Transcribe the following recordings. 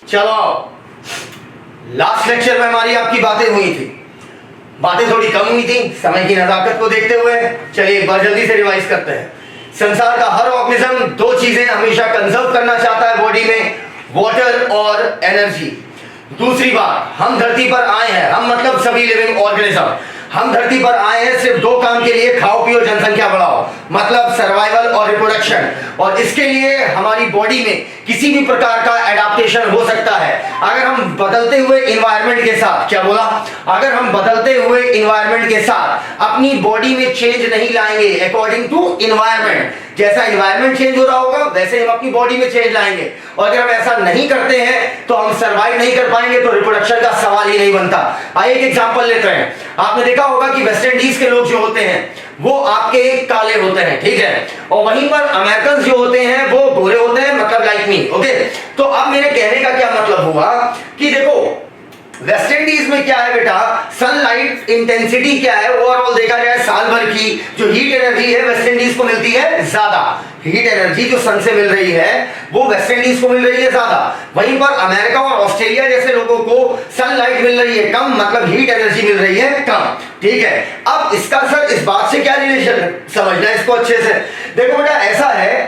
चलो, last lecture में हमारी आपकी बातें हुई थी, बातें थोड़ी कम हुई थी समय की नजाकत को देखते हुए। चलिए एक बार जल्दी से रिवाइज करते हैं। संसार का हर ऑर्गेनिज्म दो चीजें हमेशा कंजर्व करना चाहता है बॉडी में, वाटर और एनर्जी। दूसरी बात, हम धरती पर आए हैं, हम मतलब सभी लिविंग ऑर्गेनिज्म, हम धरती पर आए हैं सिर्फ दो काम के लिए, खाओ पियो जनसंख्या बढ़ाओ, मतलब सर्वाइवल और रिप्रोडक्शन। और इसके लिए हमारी बॉडी में किसी भी प्रकार का एडाप्टेशन हो सकता है अगर हम बदलते हुए एनवायरनमेंट के साथ, क्या बोला, अगर हम बदलते हुए एनवायरनमेंट के साथ अपनी बॉडी में चेंज नहीं लाएंगे अकॉर्डिंग टू एनवायरनमेंट। जैसा एनवायरनमेंट चेंज हो रहा होगा वैसे हम अपनी बॉडी में चेंज लाएंगे, और अगर हम ऐसा नहीं करते हैं तो हम सर्वाइव नहीं कर पाएंगे, तो रिप्रोडक्शन का सवाल ही नहीं बनता। आइए एक एग्जांपल लेते हैं। आपने देखा होगा कि वेस्ट इंडीज के लोग जो होते हैं वो आपके काले होते हैं, ठीक है, और वहीं पर अमेरिकन जो होते हैं वो गोरे होते हैं, मतलब लाइक मी। ओके, तो अब मेरे कहने का क्या मतलब हुआ कि देखो वेस्ट इंडीज में क्या है बेटा, सनलाइट इंटेंसिटी क्या है, ओवरऑल देखा जाए साल भर की जो हीट एनर्जी है वेस्ट इंडीज को मिलती है ज्यादा। हीट एनर्जी जो सन से मिल रही है वो वेस्ट इंडीज को मिल रही है ज्यादा। वहीं पर अमेरिका और ऑस्ट्रेलिया जैसे लोगों को सनलाइट मिल रही है कम, मतलब हीट एनर्जी मिल रही है कम, ठीक है। अब इसका सर इस बात से क्या रिलेशन, समझना इसको अच्छे से। देखो बेटा ऐसा है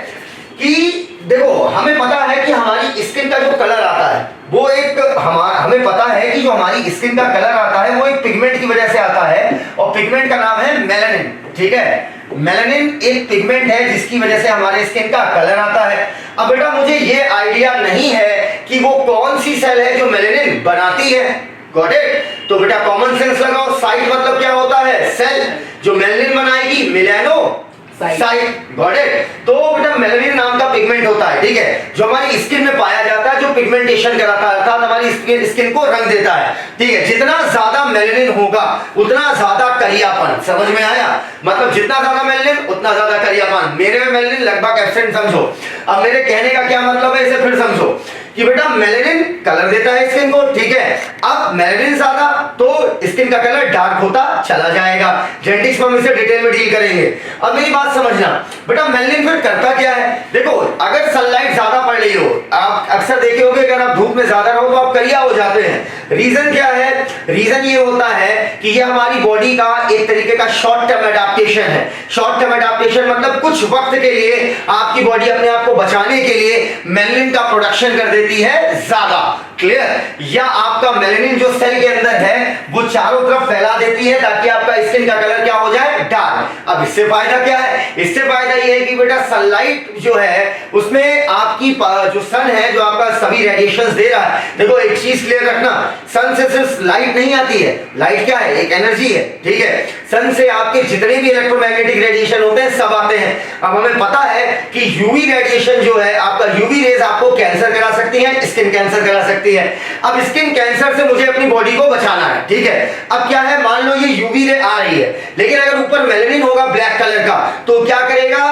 कि देखो हमें पता है कि हमारी स्किन का जो कलर आता है वो एक हमें पता है कि जो हमारी स्किन का कलर आता है वो एक पिगमेंट की वजह से आता है, और पिगमेंट का नाम है मेलानिन, ठीक है। मेलानिन एक पिगमेंट है जिसकी वजह से हमारे स्किन का कलर आता है। अब बेटा मुझे ये आइडिया नहीं है कि वो कौन सी सेल है जो मेलानिन बनाती है, गॉट इट। तो बेटा कॉमन सेंस लगाओ, साइट मतलब क्या होता है, सेल, जो मेलानिन बनाएगी मेलानो साइट, गॉट इट। तो बेटा मेलानिन नाम का पिगमेंट होता है, ठीक है, जो हमारी स्किन में पाया जाता है, जो पिगमेंटेशन कराता है, अर्थात हमारी स्किन को रंग देता है, ठीक है। जितना ज्यादा मेलानिन होगा उतना ज्यादा करियापन, समझ में आया, मतलब जितना ज्यादा मेलानिन उतना ज्यादा करियापन। मेरे में मेलानिन लगभग एब्सेंट समझो। अब मेरे कहने का क्या मतलब है इसे फिर समझो कि बेटा मेलानिन कलर देता है स्किन को, ठीक है। अब मेलानिन ज्यादा तो स्किन का कलर डार्क होता चला जाएगा। जेनेटिक्स में हम इसे डिटेल में डील करेंगे। अब मेरी बात समझना बेटा, मेलानिन फिर करता क्या है। देखो अगर सनलाइट ज्यादा पड़ रही हो, आप अक्सर देखे होंगे अगर आप धूप में ज्यादा रहो तो आप करिया हो जाते हैं। रीजन क्या है, रीजन ये होता है कि ये हमारी बॉडी का एक तरीके का शॉर्ट टर्म एडाप्टेशन है। शॉर्ट टर्म एडाप्टेशन मतलब कुछ वक्त के लिए आपकी बॉडी अपने आप को बचाने के लिए मेलानिन का प्रोडक्शन कर देती है ज्यादा, क्लियर। या आपका मेलानिन जो सेल के अंदर है वो चारों तरफ फैला देती है ताकि आपका स्किन का कलर क्या हो जाए, डार्क। अब इससे फायदा क्या है, इससे फायदा ये है कि बेटा सनलाइट जो है उसमें आपकी जो सन है जो आपका सभी रेडिएशंस दे रहा है। देखो एक चीज क्लियर रखना, सन से सिर्फ लाइट नहीं आती है, लाइट क्या है, एक एनर्जी है, ठीक है। सन से आपके जितने भी इलेक्ट्रोमैग्नेटिक रेडिएशन होते हैं सब आते हैं। अब हमें पता है कि यूवी रेडिएशन जो है आपका, यूवी रेज आपको कैंसर करा सकती है, स्किन कैंसर करा सकती है। अब स्किन कैंसर से मुझे अपनी बॉडी को बचाना है, ठीक है। अब क्या है, मान लो ये यूवी रे आ रही है, लेकिन अगर ऊपर मेलानिन होगा ब्लैक कलर का तो क्या करेगा,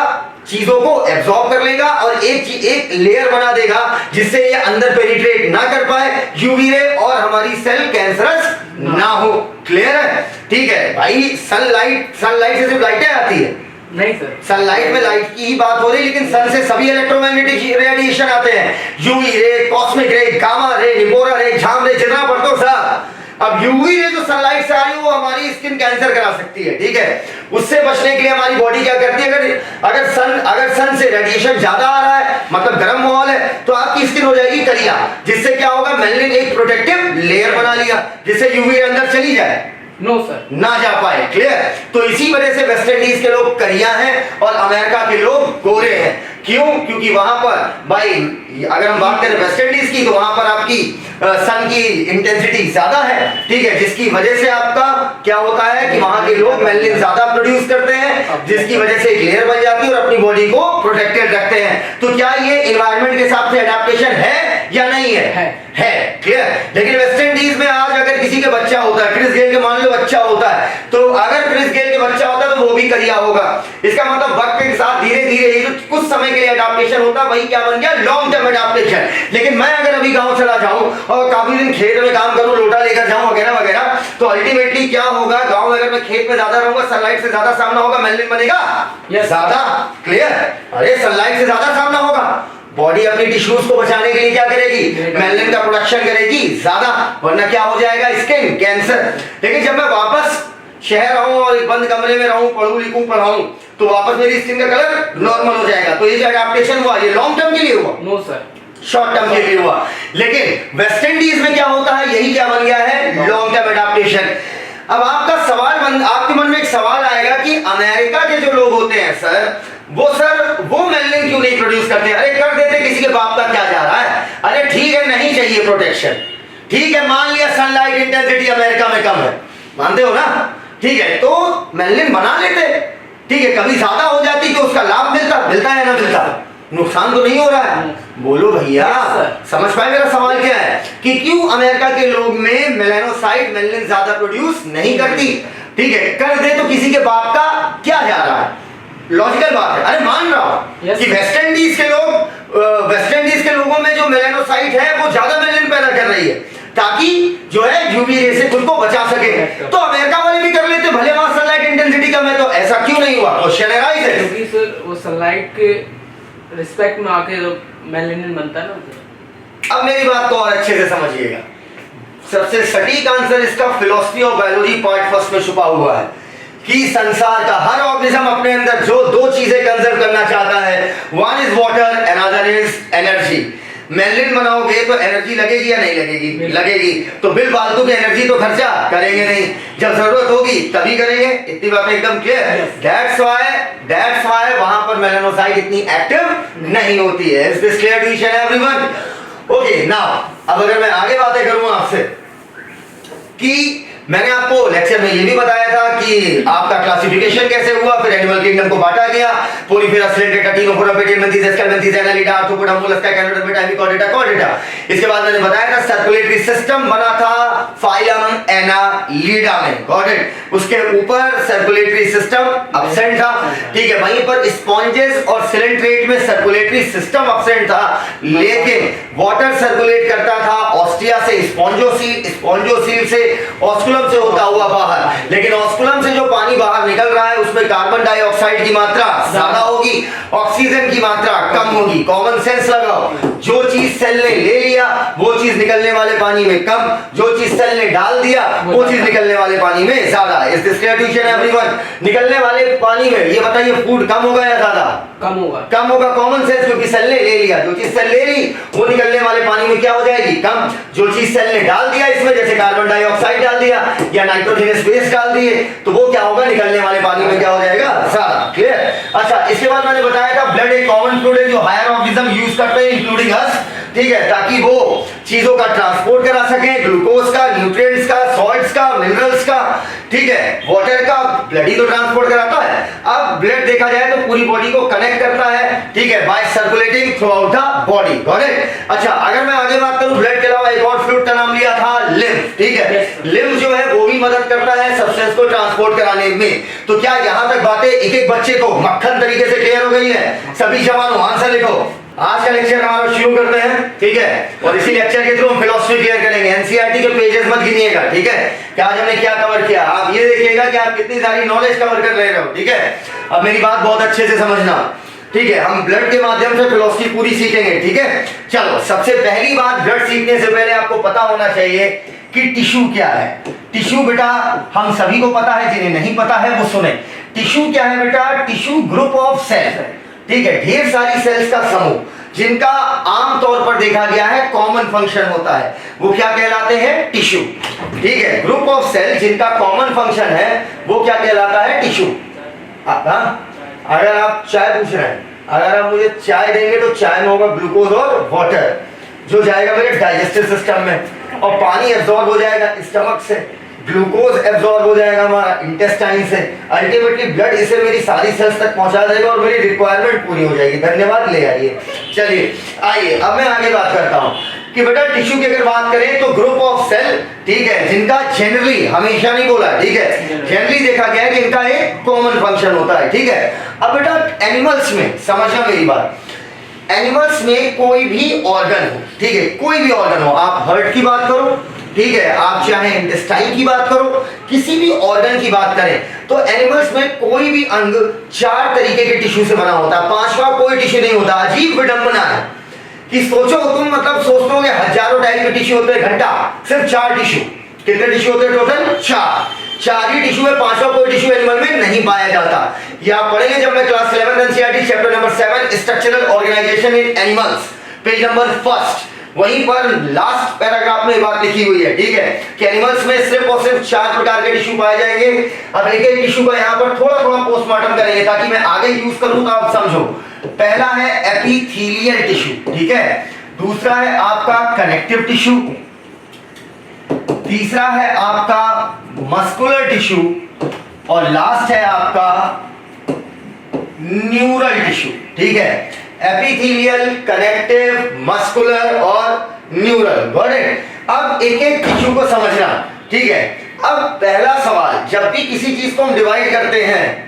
चीजों को एब्जॉर्ब कर लेगा और एक लेयर बना देगा जिससे ये अंदर पेनिट्रेट ना कर पाए यूवी रे और हमारी सेल कैंसरस ना हो, क्लियर है, ठीक है भाई। सनलाइट से सिर्फ लाइटें आती है नहीं सर, सनलाइट में लाइट की ही बात हो रही है, लेकिन सन से सभी इलेक्ट्रोमैग्नेटिक रेडिएशन आते हैं, यूवी रे, कॉस्मिक रे, गामा रे, निपोरा रे, झाम रे, जितना पढ़ दो सब। अब यूवी रे जो सनलाइट से आ रही है वो हमारी स्किन कैंसर करा सकती है, ठीक है। उससे बचने के लिए हमारी बॉडी क्या करती है, अगर सन से रेडिएशन ज्यादा आ रहा है मतलब गर्म माहौल है तो आपकी स्किन हो जाएगी करिया, जिससे क्या होगा, मेलानिन एक प्रोटेक्टिव लेयर बना लिया जिससे यूवी अंदर चली जाए, नो सर, ना जा पाए, क्लियर। तो इसी वजह से वेस्ट इंडीज के लोग करिया हैं और अमेरिका के लोग गोरे हैं। क्यों, क्योंकि वहां पर भाई अगर हम बात करें वेस्ट इंडीज की तो वहां पर आपकी सन की इंटेंसिटी ज्यादा है, ठीक है, जिसकी वजह से आपका क्या होता है कि वहां के लोग मेलानिन ज्यादा प्रोड्यूस करते हैं, जिसकी वजह से एक लेयर बन जाती है और अपनी बॉडी को प्रोटेक्टेड रखते हैं। तो क्या ये एनवायरनमेंट के हिसाब से एडाप्टेशन है या नहीं है, है, क्लियर। लेकिन वेस्ट इंडीज में आज अगर किसी के बच्चा होता है, क्रिस गेल के मान लो बच्चा होता है, तो अगर क्रिस गेल के बच्चा होता है तो वो भी करिया होगा। इसका मतलब वक्त के साथ धीरे धीरे ये जो कुछ समय के लिए एडाप्टेशन होता है वही क्या बन गया, लॉन्ग टर्म एडाप्टेशन। लेकिन मैं अगर अभी गांव चला जाऊं और काफी दिन खेत में काम करूं, लोटा लेकर जाऊं वगैरह वगैरह, तो अल्टीमेटली क्या होगा, गांव में अगर मैं खेत में ज्यादा रहूंगा, सनलाइट से ज्यादा सामना होगा, मेलानिन बनेगा ज्यादा, क्लियर। अरे सनलाइट से ज्यादा सामना होगा, बॉडी अपनी टिश्यूज को बचाने के लिए क्या करेगी, मेलानिन का प्रोडक्शन करेगी ज्यादा, वरना क्या हो जाएगा, स्किन कैंसर। लेकिन जब मैं वापस शहर रहूं और एक बंद कमरे में रहूं, पढ़ूं लिखूं पढ़ाऊं, तो वापस मेरी स्किन का कलर नॉर्मल हो जाएगा। तो ये जो एडेप्टेशन हुआ ये लॉन्ग टर्म के लिए हुआ? नो सर, शॉर्ट टर्म के लिए हुआ। लेकिन वेस्ट इंडीज में क्या होता है, यही क्या बन गया है, लॉन्ग टर्म एडेप्टेशन। अब आपके मन में एक सवाल आएगा कि अमेरिका के जो लोग होते हैं सर वो मेलानिन क्यों नहीं प्रोड्यूस करते? अरे कर देते, किसी के बाप का क्या जा रहा है। अरे ठीक है, नहीं चाहिए प्रोटेक्शन, ठीक है, मान लिया सनलाइट इंटेंसिटी अमेरिका में कम है, मानते हो ना, ठीक है, तो मेलानिन बना लेते, ठीक है, कभी ज्यादा हो जाती तो उसका लाभ मिलता है ना मिलता, नुकसान तो नहीं हो रहा है। बोलो भैया, समझ पाए मेरा सवाल क्या है कि क्यों अमेरिका के लोग में मेलानोसाइट मेलानिन ज्यादा प्रोड्यूस नहीं करती? ठीक है, कर दे तो किसी के बाप का क्या जा रहा है, लॉजिकल बात है। अरे मान रहा हूं कि वेस्ट इंडीज के लोगों में जो मेलानोसाइट है वो ज्यादा मेलानिन पैदा कर रही है ताकि जो है यूवी रे से खुद को बचा सके, तो अमेरिका वाले भी कर लेते, भले वहां सनलाइट इंटेंसिटी कम है, तो ऐसा क्यों नहीं हुआ? क्वेश्चन है, क्योंकि सर वो सनलाइट के रिस्पेक्ट में आके जो मेलानिन बनता है ना। अब मेरी बात तो और अच्छे से समझिएगा, सबसे सटीक आंसर इसका philosophy of biology part first में छुपा हुआ है कि संसार का हर ऑर्गेनिज्म अपने अंदर जो दो चीजें कंजर्व करना चाहता है, one is water and other is energy. Melanin बनाओगे तो एनर्जी लगेगी या नहीं लगेगी? लगेगी। तो बिल फालतू की एनर्जी तो खर्चा करेंगे नहीं, जब जरूरत होगी तभी करेंगे। इतनी बात एकदम क्लियर। दैट्स व्हाई वहां पर मेलानोसाइट इतनी एक्टिव नहीं होती है। Is this clear to each and everyone? Okay, now अब अगर मैं आगे बातें करूं आपसे कि मैंने आपको लेक्चर में ये भी बताया था कि आपका क्लासिफिकेशन कैसे हुआ, फिर एनिमल किंगडम को बांटा गया, Porifera, Coelenterata, Ctenophora, Platyhelminthes, Aschelminthes, Annelida, Arthropoda, Mollusca, Echinodermata, Hemichordata, Chordata. इसके बाद मैंने बताया था सर्कुलेटरी सिस्टम बना था फाइलम एनालिडा में, गॉट इट। उसके ऊपर सर्कुलेटरी सिस्टम एब्सेंट था, ठीक है, वहीं पर स्पॉन्जेस और सिलेंट्रेट में सर्कुलेटरी सिस्टम एब्सेंट था, लेकिन वाटर सर्कुलेट करता था ऑस्टिया से स्पॉन्जोसील से ऑस्कुलम से होता हुआ बाहर। लेकिन ऑस्कुलम से जो पानी बाहर निकल रहा है उसमें कार्बन डाइऑक्साइड की मात्रा ज्यादा होगी, ऑक्सीजन की मात्रा कम होगी। कॉमन सेंस लगाओ, जो चीज सेल ने ले लिया वो चीज निकलने वाले पानी में कम, जो चीज सेल ने डाल दिया वो चीज निकलने वाले पानी में ज्यादा। Is this clear to each and everyone? निकलने वाले पानी में ये बताइए फूड कम होगा या ज्यादा? कम होगा। कम होगा, कॉमन सेंस, क्योंकि सेल ने ले लिया, जो चीज सेल ले ली वो निकलने वाले पानी में क्या हो जाएगी? कम। जो चीज सेल ने डाल दिया इसमें, जैसे कार्बन डाइऑक्साइड डाल दिया या नाइट्रोजनस बेस डाल दिए, तो वो क्या होगा? निकलने वाले पानी में क्या हो जाएगा? ज्यादा। क्लियर? अच्छा, इसके बाद मैंने बताया था ब्लड एक कॉमन फ्लूइड है जो हायर ऑर्गेनिज्म यूज करते हैं इंक्लूडिंग अस, ठीक है, ताकि वो चीजों का ट्रांसपोर्ट करा सके, ग्लूकोज का, न्यूट्रिएंट्स का, सॉल्ट्स का, मिनरल्स का, ठीक है, वाटर का। ब्लड ही तो ट्रांसपोर्ट कराता है। अब ब्लड देखा जाए तो पूरी बॉडी को कनेक्ट करता है, ठीक है, by circulating throughout the body, got it. अच्छा, अगर मैं आगे बात करूं, ब्लड के अलावा एक और फ्लूइड का नाम लिया था लिम्फ, ठीक है। लिम्फ जो है वो भी मदद करता है सब्सटेंस को ट्रांसपोर्ट कराने में। तो क्या यहां तक बातें एक एक बच्चे को मक्खन तरीके से क्लियर हो गई है? सभी जवानों आंसर लिखो। आज का लेक्चर हमारा शुरू करते हैं, ठीक है, और इसी लेक्चर के थ्रू हम फिलॉसफी क्लियर करेंगे। एनसीईआरटी के पेजेस मत गिनिएगा, ठीक है, कि आज हमने क्या कवर किया। आप ये देखिएगा कि आप कितनी सारी नॉलेज कवर कर रहे हो, ठीक है। अब मेरी बात बहुत अच्छे से समझना, ठीक है, हम ब्लड के माध्यम से फिलॉसफी पूरी सीखेंगे, ठीक है। चलो, सबसे पहली बात, ब्लड सीखने से पहले आपको पता होना चाहिए कि टिश्यू क्या है। टिश्यू बेटा हम सभी को पता है, जिन्हें नहीं पता है वो सुने। टिश्यू क्या है बेटा? टिश्यू ग्रुप ऑफ सेल, ठीक है, ढेर सारी सेल्स का समूह जिनका आमतौर पर देखा गया है कॉमन फंक्शन होता है, वो क्या कहलाते हैं? टिश्यू, ठीक है। ग्रुप ऑफ सेल जिनका कॉमन फंक्शन है वो क्या कहलाता है? टिश्यू। अगर आप चाय पूछ रहे हैं, अगर आप मुझे चाय देंगे तो चाय में होगा ग्लूकोज और वाटर, जो जाएगा मेरे डाइजेस्टिव सिस्टम में, और पानी एब्जॉर्ब हो जाएगा स्टमक से, ग्लूकोज एब्जॉर्ब हो जाएगा हमारा इंटेस्टाइन से, अल्टीमेटली ब्लड इसे मेरी सारी सेल्स तक पहुंचा देगा और मेरी रिक्वायरमेंट पूरी हो जाएगी। धन्यवाद, ले आइए। चलिए आइए, अब मैं आगे बात करता हूं कि बेटा टिश्यू की अगर बात करें तो ग्रुप ऑफ सेल, ठीक है, जिनका जनरली, हमेशा नहीं बोला, ठीक है, जनरली देखा गया है कि इनका एक कॉमन फंक्शन होता है, ठीक है। अब बेटा एनिमल्स में समझना मेरी बात, एनिमल्स में कोई भी ऑर्गन हो, ठीक है, कोई भी ऑर्गन हो, आप हार्ट की बात करो, ठीक है, आप चाहे इंटेस्टाइन की बात करो, किसी भी ऑर्गन की बात करें, तो एनिमल्स में कोई भी अंग 4 तरीके के टिश्यू से बना होता है, 5वां कोई टिश्यू नहीं होता। अजीब विडंबना है, कि सोचो तुम, मतलब सोचते होगे हजारों टाइप के टिश्यू होते हैं, घंटा सिर्फ 4 टिश्यू। कितने टिश्यू होते हैं टोटल? 4 ही टिश्यू है, 5वां कोई टिश्यू एनिमल में नहीं पाया जाता। ये आप पढ़ेंगे जब मैं class 11 NCERT chapter number 7 structural organisation in animals, page number 1। वहीं पर लास्ट पैराग्राफ में ये बात लिखी हुई है, ठीक है, कि एनिमल्स में सिर्फ और सिर्फ 4 प्रकार के टिश्यू पाए जाएंगे। अब एक एक टिश्यू का यहाँ पर थोड़ा थोड़ा पोस्टमार्टम करेंगे ताकि मैं आगे यूज करूं तो आप समझो। पहला है एपिथेलियल टिश्यू, ठीक है। दूसरा है आपका कनेक्टिव टिश्यू। तीसरा है आपका मस्कुलर टिश्यू। और लास्ट है आपका न्यूरल टिश्यू, ठीक है। एपिथेलियल, कनेक्टिव, मस्कुलर और न्यूरल। Got it. अब एक एक टिश्यू को समझना, ठीक है। अब पहला सवाल, जब भी किसी चीज को हम डिवाइड करते हैं,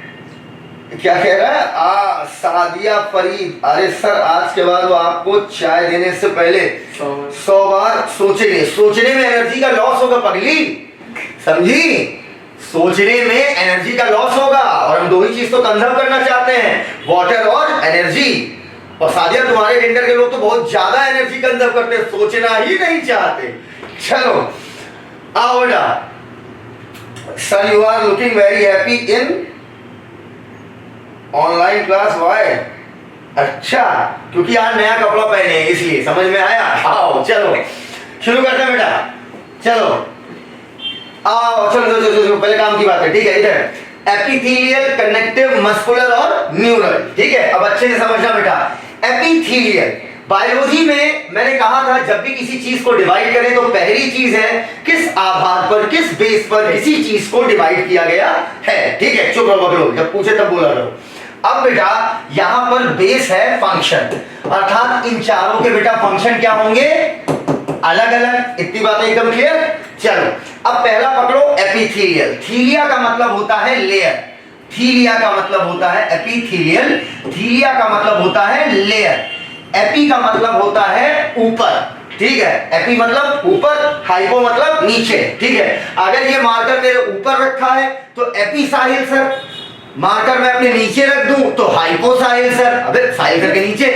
क्या कह रहा है सादिया फरीद, अरे सर आज के बाद वो आपको चाय देने से पहले 100 बार सोचेंगे। सोचने में एनर्जी का लॉस होगा पगली, समझी? सोचने में एनर्जी का लॉस होगा और हम दो ही चीज तो कंजर्व करना चाहते हैं, वाटर और एनर्जी। और सादिया तुम्हारे जेंडर के लोग तो बहुत ज्यादा एनर्जी कंजर्व करते हैं, सोचना ही नहीं चाहते। चलो आओ बेटा। Sir you are looking very happy in online class, why? अच्छा, क्योंकि आज नया कपड़ा पहने हैं इसलिए, समझ में आया? आओ चलो शुरू करते हैं बेटा, चलो आओ चलो चलो चलो, चलो पहले काम की बात है, ठीक है। इधर एपिथेलियल, कनेक्टिव, मस्कुलर और न्यूरल, ठीक है। अब अच्छे से समझना बेटा। एपिथेलियल, बायोलॉजी में मैंने कहा था जब भी किसी चीज को डिवाइड करें तो पहली चीज है किस आधार पर, किस बेस पर किसी चीज को डिवाइड किया गया है, ठीक है। चुप रहो बकलो, जब पूछे तब बोला करो। अब बेटा यहां पर बेस है फंक्शन, अर्थात इन चारों के बेटा फंक्शन क्या होंगे? अलग अलग। इतनी बातें एकदम क्लियर? चलो अब पहला पकड़ो, एपिथेलियल। थीलिया का मतलब होता है लेयर, थीलिया का मतलब होता है एपिथेलियल, थीलिया का मतलब होता है लेयर, एपी का मतलब होता है ऊपर, ठीक है। एपी मतलब ऊपर, हाइपो मतलब नीचे, ठीक है। अगर ये मार्कर मेरे ऊपर रखा है तो एपी साहिल सर, मार्कर मैं अपने नीचे रख दूं तो हाइपो साहिल सर, अबे साहिल सर के नीचे।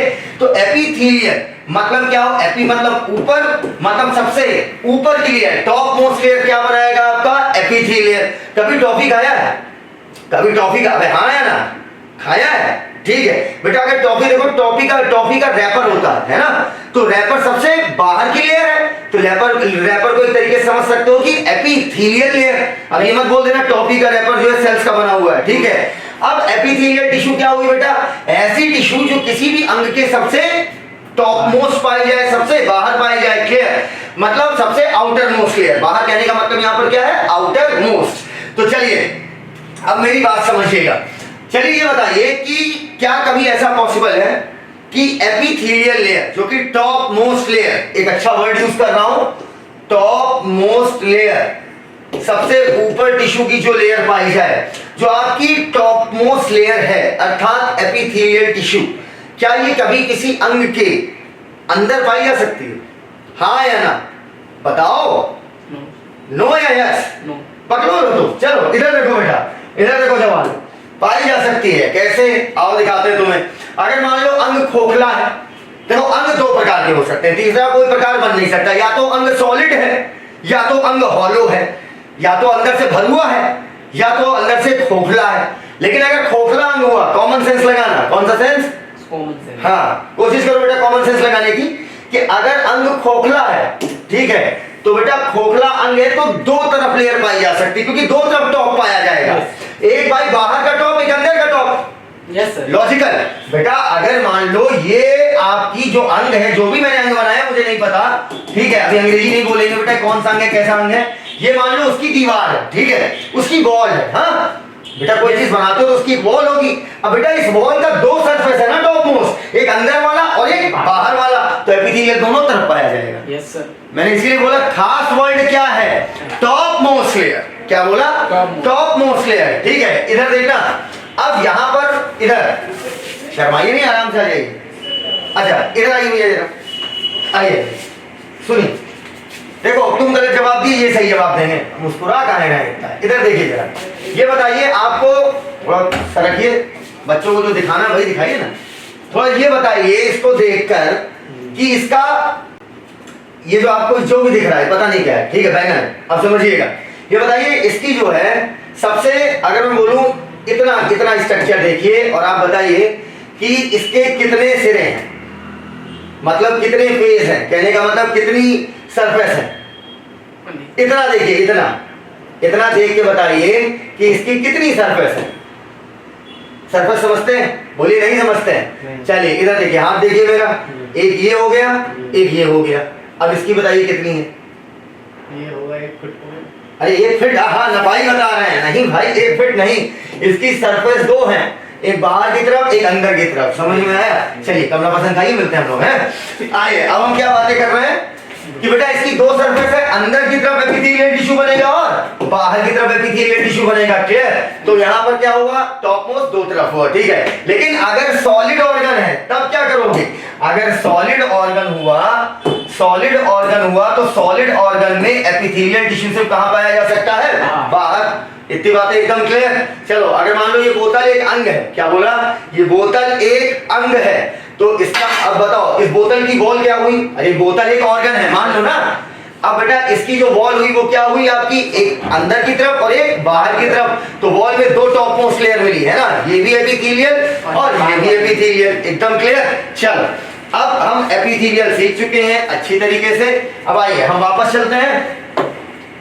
तो एपिथेलियल मतलब क्या हो? एपी मतलब ऊपर, मतलब सबसे ऊपर की लेयर, टॉप मोस्ट लेयर क्या बनाएगा आपका? एपिथेलियल। कभी टॉफी खाया है? कभी टॉफी का हाँ या ना खाया है, ठीक है बेटा। अगर टॉफी देखो, टॉफी का रैपर होता है ना, तो रैपर सबसे बाहर की लेयर है, तो रैपर को एक तरीके से समझ सकते हो कि एपिथेलियल लेयर। अब ये मत बोल देना टॉफी का रैपर जो है सेल्स का बना हुआ है, ठीक है। अब एपिथेलियल टिश्यू क्या हुई बेटा? ऐसी टिश्यू जो किसी भी अंग के सबसे टॉप मोस्ट पाई जाए, सबसे बाहर पाई जाए, क्लियर? मतलब सबसे आउटर मोस्ट लेयर। बाहर कहने का मतलब यहाँ पर क्या है? Outer most. तो चलिए अब मेरी बात समझिएगा। चलिए ये बताइए कि क्या कभी ऐसा पॉसिबल है कि एपिथेलियल लेयर जो कि टॉप मोस्ट लेयर, एक अच्छा वर्ड यूज कर रहा हूं, टॉप मोस्ट लेयर, सबसे ऊपर टिश्यू की जो लेयर पाई जाए, जो आपकी टॉप मोस्ट लेयर है अर्थात एपिथेलियल टिश्यू, क्या ये कभी किसी अंग के अंदर पाई जा सकती है? हाँ या ना बताओ? नो या यस? पकड़ो तो चलो इधर देखो बेटा, इधर देखो जवाब। पाई जा सकती है। कैसे? आओ दिखाते हैं तुम्हें। अगर मान लो अंग खोखला है, देखो अंग दो प्रकार के हो सकते हैं, तीसरा कोई प्रकार बन नहीं सकता। या तो अंग सॉलिड है, या तो अंग हॉलो है, या तो अंदर से भरुआ है, या तो अंदर से खोखला है। लेकिन अगर खोखला अंग हुआ, कॉमन सेंस लगाना। कौन सा सेंस? Common sense. हाँ कोशिश करो बेटा कॉमन सेंस लगाने की, कि अगर अंग खोखला है, ठीक है, तो बेटा खोखला अंग है तो दो तरफ लेयर पाई जा सकती है, क्योंकि दो तरफ टॉप पाया जाएगा। एक भाई बाहर का टॉप, एक अंदर का टॉप। Yes sir. लॉजिकल। बेटा अगर मान लो ये आपकी जो अंग है, जो भी मैंने अंग बनाया मुझे नहीं पता, ठीक है, अभी अंग्रेजी नहीं बोलेंगे बेटा कौन सा अंग है कैसा अंग है। ये मान लो उसकी दीवार है, ठीक है, उसकी वॉल है। हाँ बेटा कोई चीज बनाते हो तो उसकी वॉल होगी। अब बेटा इस वॉल का दो सरफेस है ना टॉप मोस्ट, एक अंदर वाला और एक बाहर वाला, तो एपिथेलियल दोनों तरफ पाया जाएगा। Yes sir. मैंने इसलिए बोला खास वर्ड क्या है? Top most layer. क्या बोला? टॉप मोस्ट लेयर, ठीक है। इधर देखना, अब यहां पर इधर शर्माइए नहीं, आराम से आ जाइए। अच्छा इधर आइए भैया जरा, आइए सुनिए। देखो तुम गलत जवाब दिए, ये सही जवाब देंगे, मुस्कुरा कहां रहे? इधर देखिए जरा, ये बताइए आपको, सरकिए, बच्चों को जो दिखाना वही दिखाइए ना। थोड़ा ये बताइए, इसको देखकर कि इसका ये जो आपको जो भी दिख रहा है पता नहीं क्या है, ठीक है बैंगन, अब समझिएगा। ये बताइए इसकी जो है सबसे, अगर मैं बोलूं इतना कितना स्ट्रक्चर देखिए और आप बताइए कि इसके कितने सिरे हैं, मतलब कितने फेस हैं, कहने का मतलब कितनी सरफेस है। इतना देखिए, इतना इतना देख के बताइए कि इसकी कितनी सरफेस है। सरफेस समझते हैं? बोलिए नहीं समझते हैं। चलिए इधर देखिए, हाथ देखिए मेरा, एक ये हो गया, एक ये हो गया। अब इसकी बताइए कितनी है? ये होगा 1 फुट। अरे 1 फीट, हाँ नपाई बता रहे हैं, नहीं भाई 1 फीट नहीं, इसकी सरफेस 2 है, एक बाहर की तरफ एक अंदर की तरफ। समझ में आया? चलिए कमरा पसंद खाइए, मिलते हैं हम लोग हैं। आइए अब हम क्या बातें कर रहे हैं कि बेटा इसकी 2 सरफेस है, अंदर की तरफ एपिथेलियल टिश्यू बनेगा और बाहर की तरफ एपिथेलियल टिश्यू बनेगा। क्लियर? तो यहाँ पर क्या होगा, टॉप मोस्ट 2 तरफ हुआ, ठीक है। लेकिन अगर सॉलिड ऑर्गन है तब क्या करोगे? अगर सॉलिड ऑर्गन हुआ तो सॉलिड ऑर्गन में एपिथेलियल टिश्यू सिर्फ कहां पाया जा सकता है? बाहर। इतनी बातें एकदम क्लियर। चलो अगर मान लो ये बोतल एक अंग है, क्या बोला? ये बोतल एक अंग है, तो इसका अब बताओ इस बोतल की वॉल क्या हुई? अरे बोतल एक ऑर्गन है, मान लो ना। अब बेटा इसकी जो वॉल हुई वो क्या हुई आपकी? एक अंदर की तरफ और एक बाहर की तरफ। तो वॉल में 2 टॉप मोस्ट लेयर मिली है ना, ये भी एपिथेलियल और ये भी एपिथेलियल। एकदम क्लियर। चलो अब हम एपिथेलियल सीख चुके हैं अच्छी तरीके से। अब आइए हम वापस चलते हैं।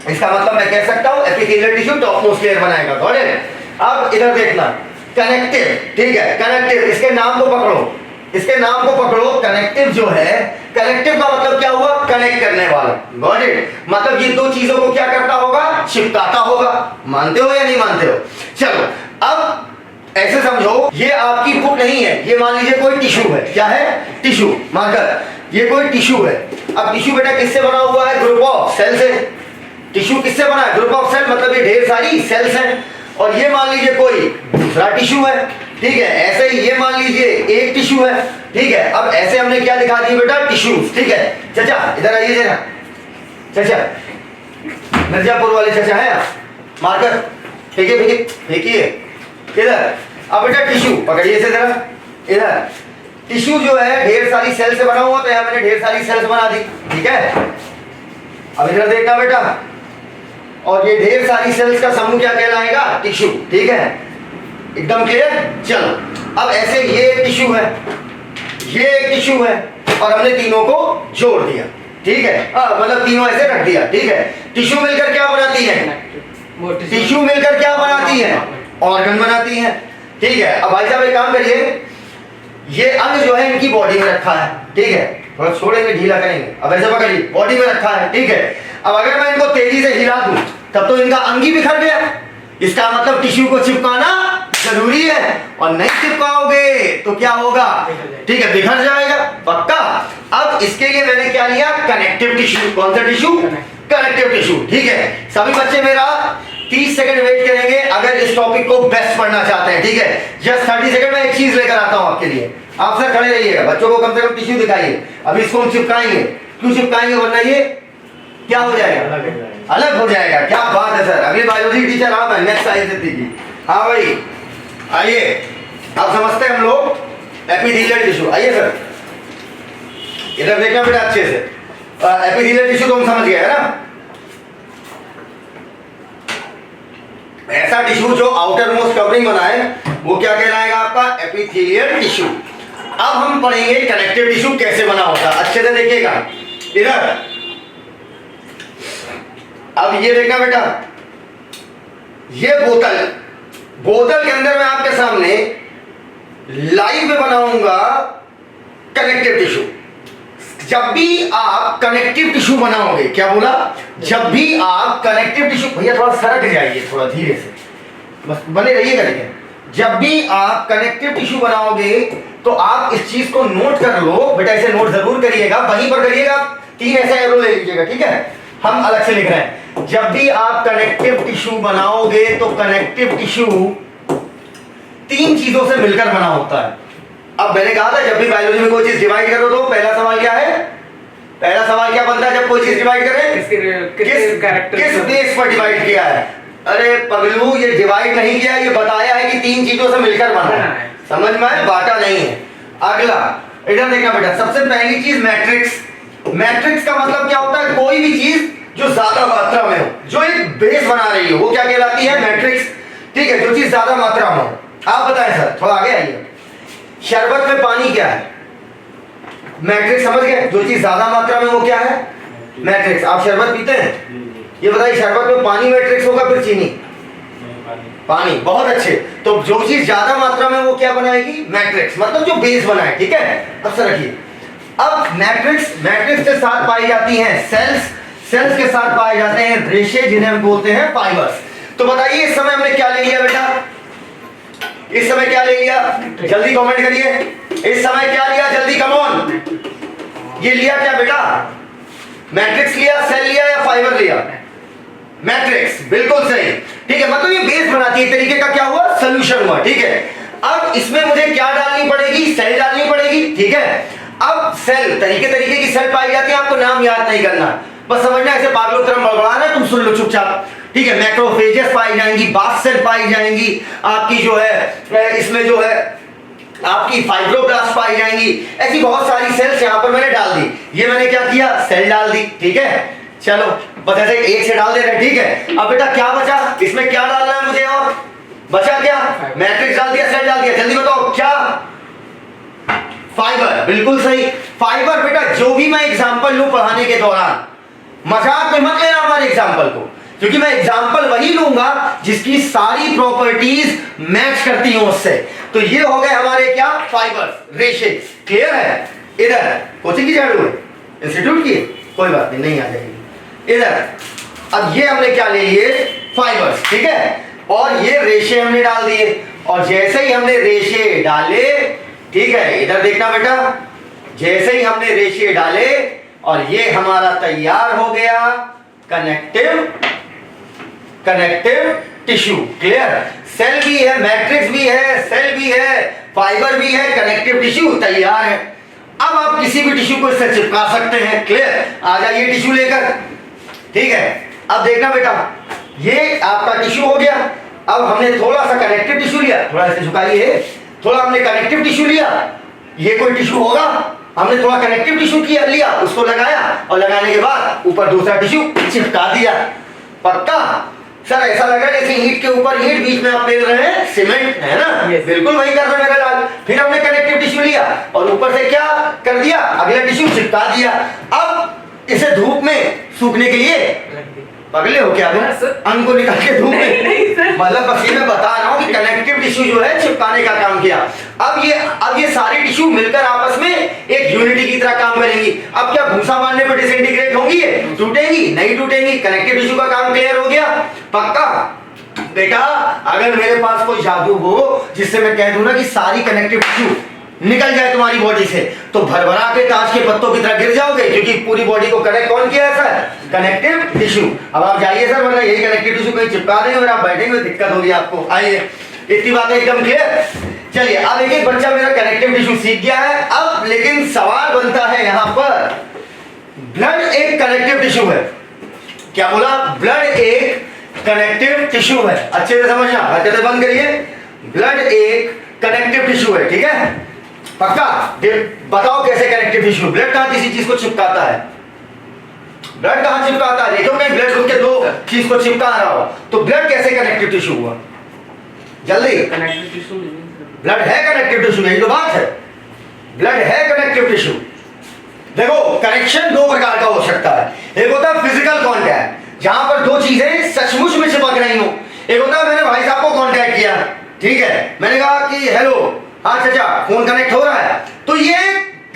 इसका मतलब मैं कह सकता हूं epithelial tissue top most layer बनाएगा। Got it? अब इधर देखना, कनेक्टिव, ठीक है, कनेक्टिव। इसके नाम को पकड़ो, इसके नाम को पकड़ो। कनेक्टिव जो है, कनेक्टिव का मतलब क्या हुआ? कनेक्ट करने वाला। Got it? मतलब ये 2 चीजों को क्या करता होगा? चिपकाता होगा। मानते हो या नहीं मानते हो? चलो अब ऐसे समझो, ये आपकी बुक नहीं है, ये मान लीजिए कोई टिश्यू है। क्या है? टिश्यू। मार्कर, ये कोई टिश्यू है। अब टिश्यू बेटा किससे बना हुआ है? ग्रुप ऑफ सेल से। टिश्यू किससे बना है? ग्रुप ऑफ सेल, मतलब ये ढेर सारी सेल्स हैं। और ये मान लीजिए कोई दूसरा टिश्यू है, ठीक है। ऐसे ही ये मान लीजिए एक टिश्यू है, ठीक है। अब ऐसे हमने क्या दिखा दिया बेटा? टिश्यूज, ठीक है। चाचा इधर आइए जरा, चाचा मिर्जापुर वाले चाचा है आप? मार्कर फेंकिए फेंकिए फेंकिए इधर। अब बेटा टिश्यू पकड़िए इसे जरा, इधर। टिश्यू जो है ढेर सारी सेल से बना हुआ, तो यहाँ मैंने ढेर सारी सेल्स बना दी, ठीक है। अब इधर देखना बेटा, और ये ढेर सारी सेल्स का समूह क्या कहलाएगा? टिश्यू, ठीक है। एकदम क्लियर। चलो अब ऐसे ये एक टिश्यू है, ये एक टिश्यू है, और हमने तीनों को जोड़ दिया, ठीक है। मतलब तीनों ऐसे रख दिया, ठीक है। टिश्यू मिलकर क्या बनाती है? टिश्यू मिलकर क्या बनाती है? ऑर्गन बनाती है, ठीक है। अब भाई साहब एक काम करिए, ये अंग जो है इनकी बॉडी में रखा है, ठीक है। थोड़ा छोड़ेंगे, ढीला करेंगे। अब ऐसे पकड़िए, बॉडी में रखा है, ठीक है। अब अगर मैं इनको तेजी से हिला दूं तब तो इनका अंग ही बिखर गया। इसका मतलब टिश्यू को चिपकाना जरूरी है, और नहीं चिपकाओगे तो क्या होगा? ठीक है, बिखर जाएगा पक्का। अब इसके लिए मैंने क्या लिया? Connective tissue. कौन सा टिश्यू? कनेक्टिव टिश्यू, ठीक है। सभी बच्चे मेरा 30 सेकंड वेट करेंगे अगर इस टॉपिक को बेस्ट पढ़ना चाहते हैं, ठीक है। जस्ट 30 सेकंड में एक चीज लेकर आता हूं आपके लिए। आप सर खड़े रहिएगा, बच्चों को कम से कम टिश्यू दिखाइए। अभी इसको हम चिपकाएंगे। क्यों चिपकाएंगे? वरना ये क्या हो जाएगा? अलग हो जाएगा। क्या बात है सर, अगली बायोलॉजी टीचर आप हैं, नेक्स्ट साइंस की। हाँ भाई आइए, अब समझते हैं हम लोग एपिथेलियल टिश्यू। आइए सर इधर देखना बेटा अच्छे से। एपिथेलियल टिश्यू तो हम समझ गए है ना, ऐसा टिश्यू जो आउटर मोस्ट कवरिंग बनाए वो क्या कहलाएगा आपका? Epithelial tissue. अब हम पढ़ेंगे कनेक्टिव टिश्यू कैसे बना होता है। अच्छे से देखिएगा इधर। अब ये देखना बेटा, ये बोतल के अंदर मैं आपके सामने लाइव में बनाऊंगा कनेक्टिव टिश्यू। जब भी आप कनेक्टिव टिश्यू बनाओगे, क्या बोला? जब भी आप कनेक्टिव टिश्यू, भैया थोड़ा सरक जाइए, थोड़ा धीरे से, बस बने रहिएगा। लेकिन जब भी आप कनेक्टिव टिश्यू बनाओगे तो आप इस चीज को नोट कर लो बेटा, इसे नोट जरूर करिएगा, वहीं पर करिएगा। 3 ऐसा एरो ले लीजिएगा, ठीक है। हम अलग से लिख रहे हैं। जब भी आप कनेक्टिव टिश्यू बनाओगे तो कनेक्टिव टिश्यू 3 चीजों से मिलकर बना होता है। अब मैंने कहा था जब भी बायोलॉजी में कोई चीज डिवाइड करो तो पहला सवाल क्या है? पहला सवाल क्या बनता है जब कोई चीज डिवाइड करें? किस बेस पर डिवाइड किया है? अरे पगलू, ये डिवाइड नहीं किया, ये बताया है कि 3 चीजों से मिलकर बना है। समझ में आया? बांटा नहीं है। अगला, इधर देखना बेटा, सबसे पहली चीज मैट्रिक्स। मैट्रिक्स का मतलब क्या होता है? कोई भी चीज जो ज्यादा मात्रा में हो, जो एक बेस बना रही हो, वो क्या कहलाती है? मैट्रिक्स। ठीक है, जो चीज ज्यादा मात्रा में हो। आप बताएं सर, थोड़ा आगे आइए। शरबत में पानी क्या है? मैट्रिक्स, समझ गए? जो चीज ज्यादा मात्रा में वो क्या है? मैट्रिक्स। आप शरबत पीते हैं? ये बताइए, शरबत में पानी मैट्रिक्स होगा फिर चीनी? पानी। बहुत अच्छे। तो जो चीज ज्यादा मात्रा में वो क्या बनाएगी? मैट्रिक्स, मतलब जो बेस बनाए। ठीक है, अब सर रखिए। अब मैट्रिक्स के साथ पाई जाती हैं सेल्स, सेल्स के साथ पाए जाते हैं रेशे, जिन्हें हम बोलते हैं फाइबर्स। तो बताइए इस समय हमने क्या ले लिया बेटा? इस समय क्या ले लिया? जल्दी कमेंट करिए। इस समय क्या लिया? जल्दी कम ऑन। ये लिया क्या बेटा? मैट्रिक्स लिया, सेल लिया या फाइबर लिया? मैट्रिक्स, बिल्कुल सही। ठीक है, मतलब ये बेस बनाती है, एक तरीके का क्या हुआ? सॉल्यूशन हुआ। ठीक है, अब इसमें मुझे क्या डालनी पड़ेगी? सेल डालनी पड़ेगी। ठीक है, अब सेल, तरीके की सेल पाई जाती है, आपको नाम याद नहीं करना, बस समझना, ऐसे पागलों की तरह बड़बड़ाना, तुम सुन लो चुपचाप। ठीक है, मैक्रोफेजेस पाई जाएंगी, बास्ट सेल पाई जाएंगी, आपकी जो है इसमें जो है आपकी फाइब्रोब्लास्ट पाई जाएंगी। ऐसी बहुत सारी सेल्स यहां पर मैंने डाल दी। ये मैंने क्या किया? सेल डाल दी। ठीक है, चलो बस ऐसे एक से डाल दे रहे हैं। ठीक है, अब बेटा क्या बचा? इसमें क्या डालना है मुझे? और बचा क्या? मैट्रिक्स डाल दिया, सेल डाल दिया। जल्दी बताओ क्या? फाइबर, बिल्कुल सही। फाइबर बेटा, जो भी मैं एग्जांपल लूं पढ़ाने के दौरान, मजाक में मत लेना हमारे एग्जांपल को, क्योंकि मैं एग्जांपल वही लूंगा जिसकी सारी प्रॉपर्टीज मैच करती हो उससे। तो ये हो गए हमारे क्या? फाइबर्स, रेशे। क्लियर है? इधर कोचिंग की झाड़ू है, इंस्टीट्यूट की, कोई बात नहीं, नहीं आ जाएगी। इधर अब ये हमने क्या ले लिए? फाइबर्स। ठीक है, और ये रेशे हमने डाल दिए, और जैसे ही हमने रेशे डाले, ठीक है, इधर देखना बेटा, जैसे ही हमने रेशे डाले और ये हमारा तैयार हो गया कनेक्टिव टिश्यू। क्लियर? सेल भी है, मैट्रिक्स भी है, सेल भी है, फाइबर भी है, कनेक्टिव टिश्यू तैयार है। अब आप किसी भी टिश्यू को इससे चिपका सकते हैं। क्लियर? आ जाइए टिश्यू लेकर। ठीक है, अब देखना बेटा, ये आपका टिश्यू हो गया। अब हमने थोड़ा सा कनेक्टिव टिश्यू लिया, थोड़ा ऐसे झुकाइए, थोड़ा हमने कनेक्टिव टिश्यू लिया। ये कोई टिश्यू होगा? हमने थोड़ा कनेक्टिव टिश्यू किया, लिया, उसको लगाया, और लगाने के बाद ऊपर दूसरा टिश्यू चिपका दिया। पक्का? सर ऐसा लग रहा है जैसे ईंट के ऊपर ईंट, बीच में आप फेर रहे हैं सीमेंट, है ना? बिल्कुल वही कर रहे हैं मेरा लाल। फिर हमने कनेक्टिव टिश्यू लिया और ऊपर से क्या कर दिया? अगला टिश्यू चिपका दिया। अब इसे धूप में सूखने के लिए पगले हो क्या? अंग को निकाल के धूप में, मतलब बस ये मैं बता रहा हूँ कि कनेक्टिव टिश्यू जो है चिपकाने का काम किया। अब ये सारे टिश्यू मिलकर आपस में एक यूनिटी की तरह काम करेंगी। अब क्या भूसा मारने पर डिसइंटीग्रेट होंगी? टूटेंगी? नहीं टूटेंगी। कनेक्टिव टिश्यू का काम क्लियर हो गया? पक्का? बेटा अगर मेरे पास कोई जादू हो जिससे मैं कह दूं ना कि सारी कनेक्टिव टिश्यू निकल जाए तुम्हारी बॉडी से, तो भरभरा के ताश के पत्तों की तरह गिर जाओगे, क्योंकि पूरी बॉडी को कनेक्ट कौन किया है सर? Connective tissue. अब आप जाइए सर, वरना यही कनेक्टिव टिश्यू कहीं चिपका देंगे और आप बैठेंगे, दिक्कत होगी आपको। आइए, इतनी बातें एकदम क्लियर। चलिए, अब एक बच्चा मेरा कनेक्टिव टिश्यू सीख गया है। अब लेकिन सवाल बनता है यहां पर, ब्लड एक कनेक्टिव टिश्यू है। क्या बोला? ब्लड एक कनेक्टिव टिश्यू है। अच्छे से समझना, हरकतें बंद करिए। ब्लड एक कनेक्टिव टिश्यू है। ठीक है, पक्का? बताओ कैसे कनेक्टिव टिश्यू? ब्लड कहां किसी चीज को चिपकाता है? ब्लड कहां चिपकाता है? देखो कहीं ब्लड के दो चीज को चिपका रहा हो, तो ब्लड कैसे कनेक्टिव टिश्यू हुआ? जल्दी। कनेक्टिव टिश्यू ब्लड है कनेक्टिव टिश्यू, यही तो बात है। ब्लड है कनेक्टिव टिश्यू। देखो कनेक्शन दो प्रकार का हो सकता है। एक होता है फिजिकल कॉन्टैक्ट, जहां पर दो चीजें सचमुच में चिपक रही हो। एक होता है मैंने भाई साहब को कॉन्टैक्ट किया, ठीक है, मैंने कहा कि हेलो, हाँ चाचा, फोन कनेक्ट हो रहा है, तो ये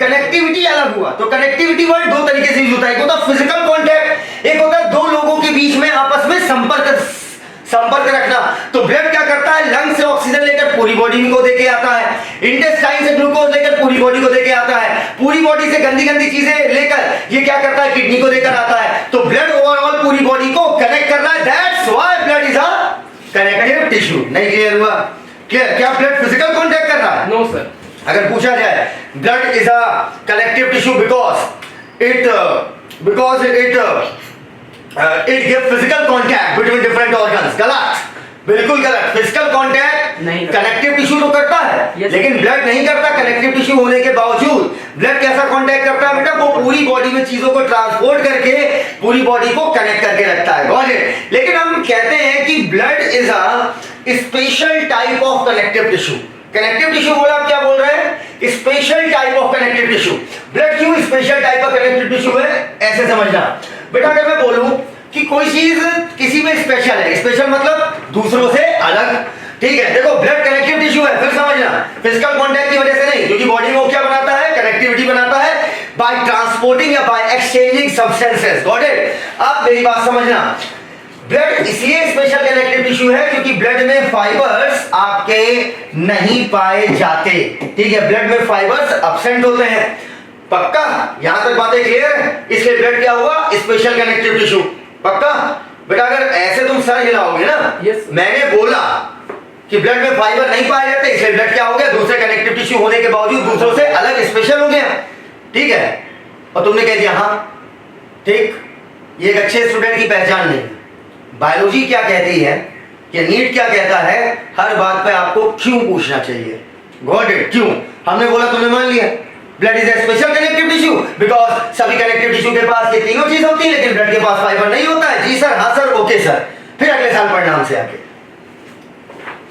कनेक्टिविटी अलग हुआ। तो कनेक्टिविटी वर्ड दो तरीके से यूज होता है। एक होता है फिजिकल कॉन्टैक्ट, एक होता है दो लोगों के बीच में आपस में संपर्क रखना। तो ब्लड क्या करता है? लंग से ऑक्सीजन लेकर पूरी बॉडी को देके आता है, इंटेस्टाइन से ग्लूकोज लेकर पूरी बॉडी को देके आता है, पूरी बॉडी से गंदी चीजें लेकर ये क्या करता है? किडनी को देकर आता है। तो ब्लड ओवरऑल पूरी बॉडी को कनेक्ट कर रहा है। That's why blood is a connective tissue. नहीं क्लियर हुआ? क्या ब्लड फिजिकल कॉन्टैक्ट कर रहा है? No sir. अगर पूछा जाए blood is a collective tissue because it give physical contact between different organs, गलत, बिल्कुल गलत। फिजिकल कॉन्टैक्ट नहीं। कनेक्टिव टिश्यू तो करता है Yes. लेकिन ब्लड नहीं करता। कनेक्टिव टिश्यू होने के बावजूद ब्लड कैसा कांटेक्ट करता है बेटा, वो पूरी बॉडी में चीजों को ट्रांसपोर्ट करके पूरी बॉडी को कनेक्ट करके रखता है। Got it. लेकिन हम कहते हैं कि blood is a special type of connective tissue. Connective tissue बोला, आप क्या बोल रहे हैं? Special type of connective tissue. Blood क्यों special type of connective tissue है, ऐसे समझना बेटा। अगर मैं बोलूं कि कोई चीज किसी में स्पेशल है, स्पेशल मतलब दूसरों से अलग, ठीक है। देखो ब्लड कनेक्टिव टिश्यू है, फिर समझना फिजिकल कांटेक्ट की वजह से नहीं, क्योंकि बॉडी में वो क्या बनाता है, कनेक्टिविटी बनाता है बाय ट्रांसपोर्टिंग या by exchanging substances. Got it. अब मेरी बात समझना, ब्लड इसलिए स्पेशल कनेक्टिव टिश्यू है क्योंकि ब्लड में फाइबर्स आपके नहीं पाए जाते, ठीक है। ब्लड में फाइबर्स एब्सेंट होते हैं। पक्का? यहां तक बातें क्लियर है? इसलिए ब्लड क्या हुआ, स्पेशल कनेक्टिव टिश्यू। पक्का बेटा? अगर ऐसे तुम सर हिलाओगे ना, Yes. मैंने बोला कि ब्लड में फाइबर नहीं पाए जाते, इसलिए ब्लड क्या हो गया, दूसरे कनेक्टिव टिश्यू होने के बावजूद दूसरों से अलग स्पेशल हो गया, ठीक है। और तुमने कह दिया हाँ ठीक, ये एक अच्छे स्टूडेंट की पहचान नहीं। बायोलॉजी क्या कहती है कि नीट क्या कहता है, हर बात पे आपको क्यों पूछना चाहिए। Got it. क्यों? हमने बोला, तुमने मान लिया blood is a special connective tissue because सभी कनेक्टिव टिश्यू के पास ये तीनों चीज होती है, लेकिन ब्लड के पास फाइबर नहीं होता है। जी सर, हाँ सर, ओके सर। फिर अगले साल पढ़ना हमसे आके।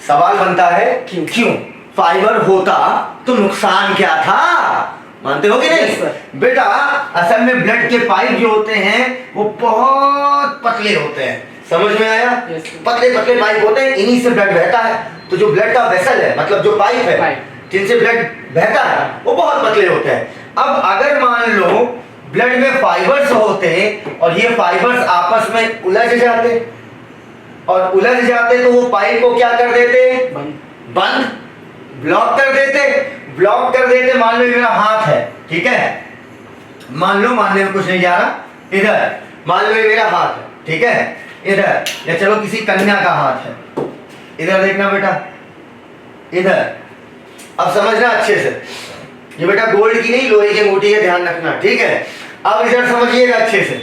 सवाल बनता है क्यों फाइबर होता तो नुकसान क्या था? मानते हो कि नहीं? Yes, sir. बेटा असल में ब्लड के पाइप जो होते हैं वो बहुत पतले होते हैं। समझ में आया? Yes, sir. पतले पतले पाइप होते हैं, इन्हीं से ब्लड बहता है। तो जो ब्लड का वेसल है, मतलब जो पाइप है जिनसे ब्लड बहता है, वो बहुत पतले होते हैं। अब अगर मान लो ब्लड में फाइबर्स होते और ये फाइबर्स आपस में उलझ जाते, और उलझ जाते तो वो पाइप को क्या कर देते, बंद ब्लॉक कर देते। मान लो मेरा हाथ है, ठीक है, मान लो, मानने में कुछ नहीं जा रहा, इधर मान लो ये मेरा हाथ है, ठीक है, इधर, या चलो किसी कन्या का हाथ है, इधर देखना बेटा, इधर। अब समझना अच्छे से, ये बेटा गोल्ड की नहीं, लोहे की अंगूठी है, ध्यान रखना, ठीक है। अब इधर समझिएगा अच्छे से।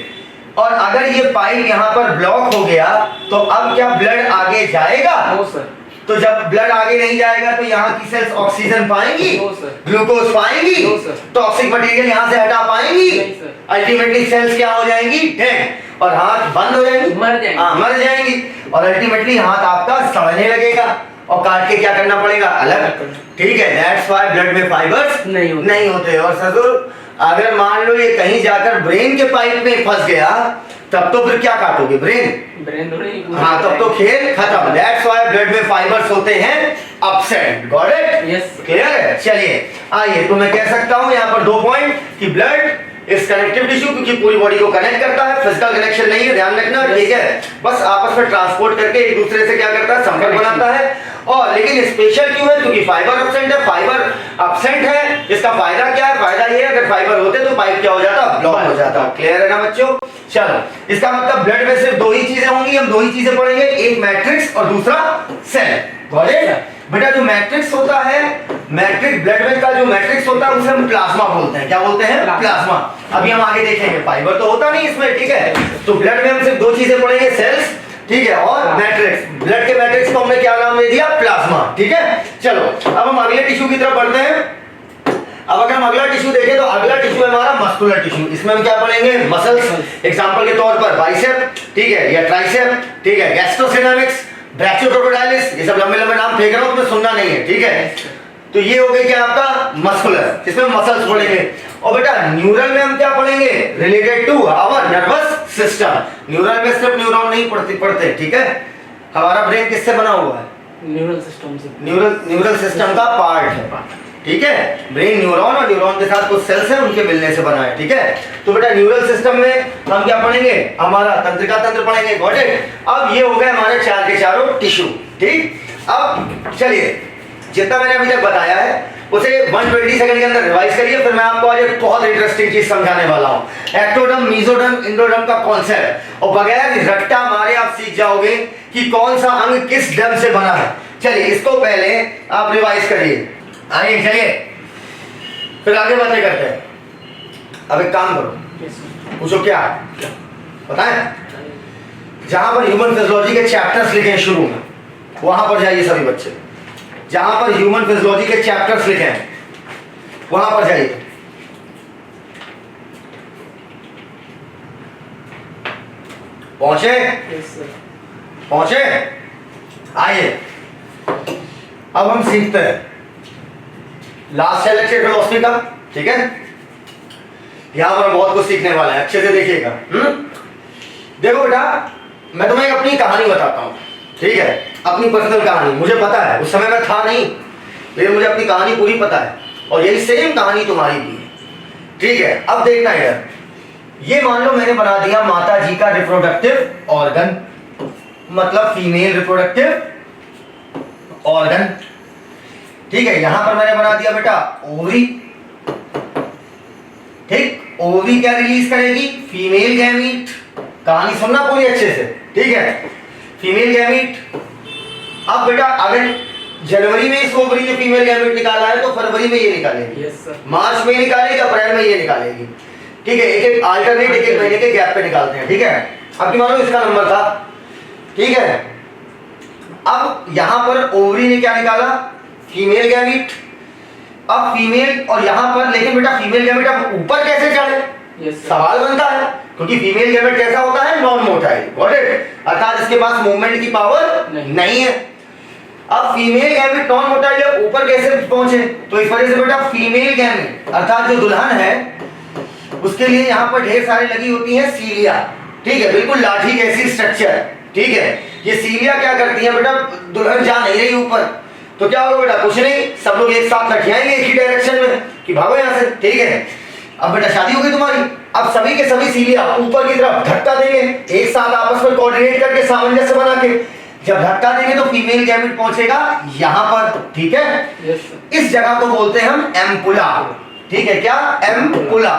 और अगर ये पाइप यहाँ पर ब्लॉक हो गया तो अब क्या ब्लड आगे जाएगा? No sir. तो जब ब्लड आगे नहीं जाएगा तो यहाँ की सेल्स ऑक्सीजन पाएंगी, No, sir. ग्लूकोज पाएंगी, No, sir. टॉक्सिक मटेरियल यहाँ से हटा पाएंगी, नहीं, sir. अल्टीमेटली सेल्स क्या हो जाएंगी, डेड, और हाथ बंद हो जाएंगी, मर जाएंगी। हाँ मर जाएंगी, और अल्टीमेटली हाथ आपका सड़ने लगेगा और काट के क्या करना पड़ेगा, अलग, ठीक है। दैट्स व्हाई ब्लड में फाइबर्स नहीं होते। और ससुर अगर मान लो ये कहीं जाकर ब्रेन के पाइप में फंस गया तब तो फिर क्या काटोगे, ब्रेन थोड़ी। हाँ, तब तो खेल खत्म। दैट्स व्हाई ब्लड में फाइबर्स होते हैं absent. Got it? Yes. Clear है? चलिए आइए, तो मैं कह सकता हूं यहाँ पर 2 पॉइंट कि ब्लड इस कनेक्टिव टिश्यू क्योंकि पूरी बॉडी को कनेक्ट करता है, फिजिकल कनेक्शन नहीं है, ध्यान रखना, ठीक है। बस आपस में ट्रांसपोर्ट करके एक दूसरे से क्या करता है, संपर्क बनाता है। और लेकिन स्पेशल क्यों है? क्योंकि फाइबर एब्सेंट है। फाइबर एब्सेंट है, इसका फायदा क्या है? फायदा ये है अगर फाइबर होते तो पाइप क्या हो जाता, ब्लॉक हो जाता। क्लियर है ना बच्चों? चलो, इसका मतलब ब्लड में सिर्फ 2 ही चीजें होंगी, हम 2 ही चीजें पढ़ेंगे, एक मैट्रिक्स और दूसरा सेल। Got it? बेटा जो मैट्रिक्स होता है, मैट्रिक्स ब्लड में का जो मैट्रिक्स होता है उसे हम प्लाज्मा बोलते हैं। क्या बोलते हैं? प्लाज्मा। अभी हम आगे देखेंगे, फाइबर तो होता नहीं इसमें, ठीक है। तो ब्लड में हम सिर्फ 2 चीजें पढ़ेंगे, सेल्स, ठीक है, और मैट्रिक्स। ब्लड के मैट्रिक्स को हमने क्या नाम दे दिया, प्लाज्मा, ठीक है। चलो अब हम अगले टिश्यू की तरफ बढ़ते हैं। अब अगर हम अगला टिश्यू देखें तो अगला टिश्यू है हमारा मस्कुलर टिश्यू। इसमें हम क्या पढ़ेंगे, मसल्स। एग्जांपल के तौर पर बाइसेप, ठीक है, या ट्राइसेप, ठीक है, गैस्ट्रोसिनेमिक्स, ब्रैचियोक्रोकोडाइलिस, ये सब लंबे लंबे नाम फेंक रहा हूं, तुम्हें सुनना नहीं है, ठीक है। तो ये हो गई क्या आपका मस्कुलर, इसमें मसल्स पढ़ेंगे। और बेटा न्यूरल में हम क्या पढ़ेंगे, related to our nervous system. Neural में सिर्फ न्यूरॉन नहीं पढ़ते, ठीक है। हमारा ब्रेन किससे बना हुआ है, न्यूरल सिस्टम से। न्यूरल सिस्टम का पार्ट है, ठीक है। ब्रेन न्यूरॉन और न्यूरॉन के साथ कुछ सेल्स हैं, उनके मिलने से बना है, ठीक है। तो बेटा न्यूरल सिस्टम में हम क्या पढ़ेंगे, हमारा तंत्रिका तंत्र पढ़ेंगे। Got it? अब ये हो गए हमारे 4 के चारों टिश्यू, ठीक। अब चलिए, जितना मैंने अभी तक बताया है उसे 120 सेकंड के अंदर रिवाइज करिए, फिर मैं आपको आज एक बहुत इंटरेस्टिंग चीज समझाने वाला हूं, एक्टोडर्म, मेसोडर्म, एंडोडर्म का कॉन्सेप्ट। और बगैर रट्टा मारे आप सीख जाओगे कि कौन सा अंग किस डर्म से बना है। चलिए इसको पहले आप रिवाइज करिए, आइए चलिए, फिर आगे बातें करते हैं। अब एक काम करो, पूछो क्या बताएं, जहां पर ह्यूमन फिजियोलॉजी के चैप्टर्स लिखे हैं शुरू में, वहां पर जाइए सभी बच्चे, जहां पर ह्यूमन फिजियोलॉजी के चैप्टर्स लिखे हैं वहां पर जाइए। पहुंचे? Yes sir. पहुंचे? आइए अब हम सीखते हैं लास्ट है लेक्चर फिलोसफी का, ठीक है। यहां पर हम बहुत कुछ सीखने वाले हैं, अच्छे से देखिएगा। देखो बेटा, मैं तुम्हें अपनी कहानी बताता हूं, ठीक है, अपनी पर्सनल कहानी। मुझे पता है उस समय मैं था नहीं, लेकिन मुझे अपनी कहानी पूरी पता है और यही सेम कहानी तुम्हारी भी है, ठीक है। अब देखना यार, ये मान लो मैंने बना दिया माता जी का रिप्रोडक्टिव ऑर्गन, मतलब फीमेल रिप्रोडक्टिव ऑर्गन, ठीक है। यहां पर मैंने बना दिया बेटा ओवरी, ठीक। ओवरी क्या रिलीज करेगी? Female gamete. कहानी सुनना पूरी अच्छे से, ठीक है। Female gamete. अब बेटा अगर जनवरी में इस ओवरी ने फीमेल गैमीट निकाला है तो फरवरी में ये निकालेगी, यस सर। मार्च में निकालेगी, अप्रैल में ये निकालेगी, ठीक है। एक एक अल्टरनेट एक एक महीने के गैप पे निकालते हैं, ठीक है। अब मान लो इसका नंबर था, ठीक है। अब यहां पर ओवरी ने क्या निकाला? Female gamete. अब फीमेल और यहां पर, लेकिन बेटा फीमेल गैमीट अब ऊपर कैसे चढ़े? Yes sir. सवाल बनता है, क्योंकि फीमेल गैमेट कैसा होता है? नॉन मोटाइल, गॉट इट, अर्थात इसके पास मूवमेंट की पावर नहीं है। अब फीमेल गैमेट नॉन मोटाइल है, ऊपर कैसे पहुंचे? तो इस वजह से बेटा फीमेल गैमेट अर्थात जो दुल्हन है उसके लिए यहाँ पर ढेर सारी लगी होती है सीलिया, ठीक है, बिल्कुल लाठी जैसी स्ट्रक्चर, ठीक है। ये सीलिया क्या करती है बेटा? दुल्हन जा नहीं रही ऊपर तो क्या होगा बेटा? कुछ नहीं, सब लोग एक साथ लटकाएंगे एक ही डायरेक्शन में कि भागो यहाँ से, ठीक है। अब बेटा शादी हो गई तुम्हारी, अब सभी के सभी सीलिया ऊपर की तरफ धक्का देंगे, एक साथ आपस में कोऑर्डिनेट करके सामंजस्य बना के जब धक्का देंगे तो फीमेल गैमेट पहुंचेगा यहां पर, ठीक है। Yes sir. इस जगह को बोलते हैं हम एम्पुला, ठीक है। क्या? एम्पुला।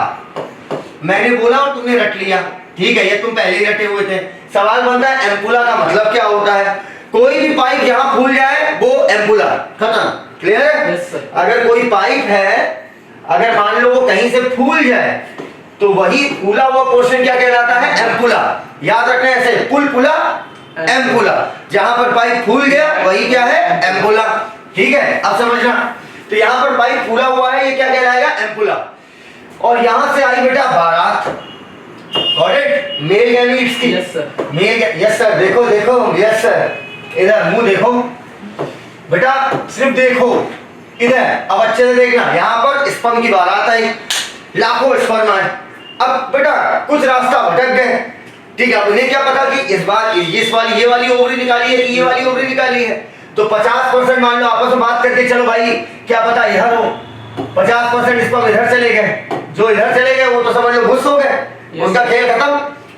मैंने बोला और तुमने रट लिया, ठीक है, ये तुम पहले ही रटे हुए थे। सवाल बनता है एम्पुला का मतलब क्या होता है? कोई भी पाइप जहां फूल जाए वो एम्पुला, खत्म, क्लियर है? Yes sir. अगर कोई पाइप है, अगर मान लो वो कहीं से फूल जाए तो वही फूला हुआ पोर्शन क्या कहलाता है? एम्पुला। याद रखना ऐसे, पुल पुला एम्पुला, जहां पर पाइप फूल गया वही क्या है? एम्पुला, ठीक है। अब समझना, तो यहां पर पाइप फूला हुआ है, ये क्या कहलाएगा? एम्पुला। और यहां से आई बेटा बारात, गॉट इट, मेल गैमीट्स की। Yes sir. Male, yes sir, देखो देखो, यस सर, इधर मुंह देखो बेटा, सिर्फ देखो इधर। अब अच्छे से देखना, यहाँ पर स्पर्म की बारात आई, लाखों स्पर्म आए। अब बेटा कुछ रास्ता भटक गए, ठीक है। अब उन्हें क्या पता कि इस बार ये वाली ओवरी निकाली है कि ये वाली ओवरी निकाली है, तो 50% मान लो आपस में बात करके, चलो भाई क्या पता इधर हो, 50% स्पर्म इधर चले गए, जो इधर चले गए वो तो समझ लो घुस हो गए, उनका खेल खत्म,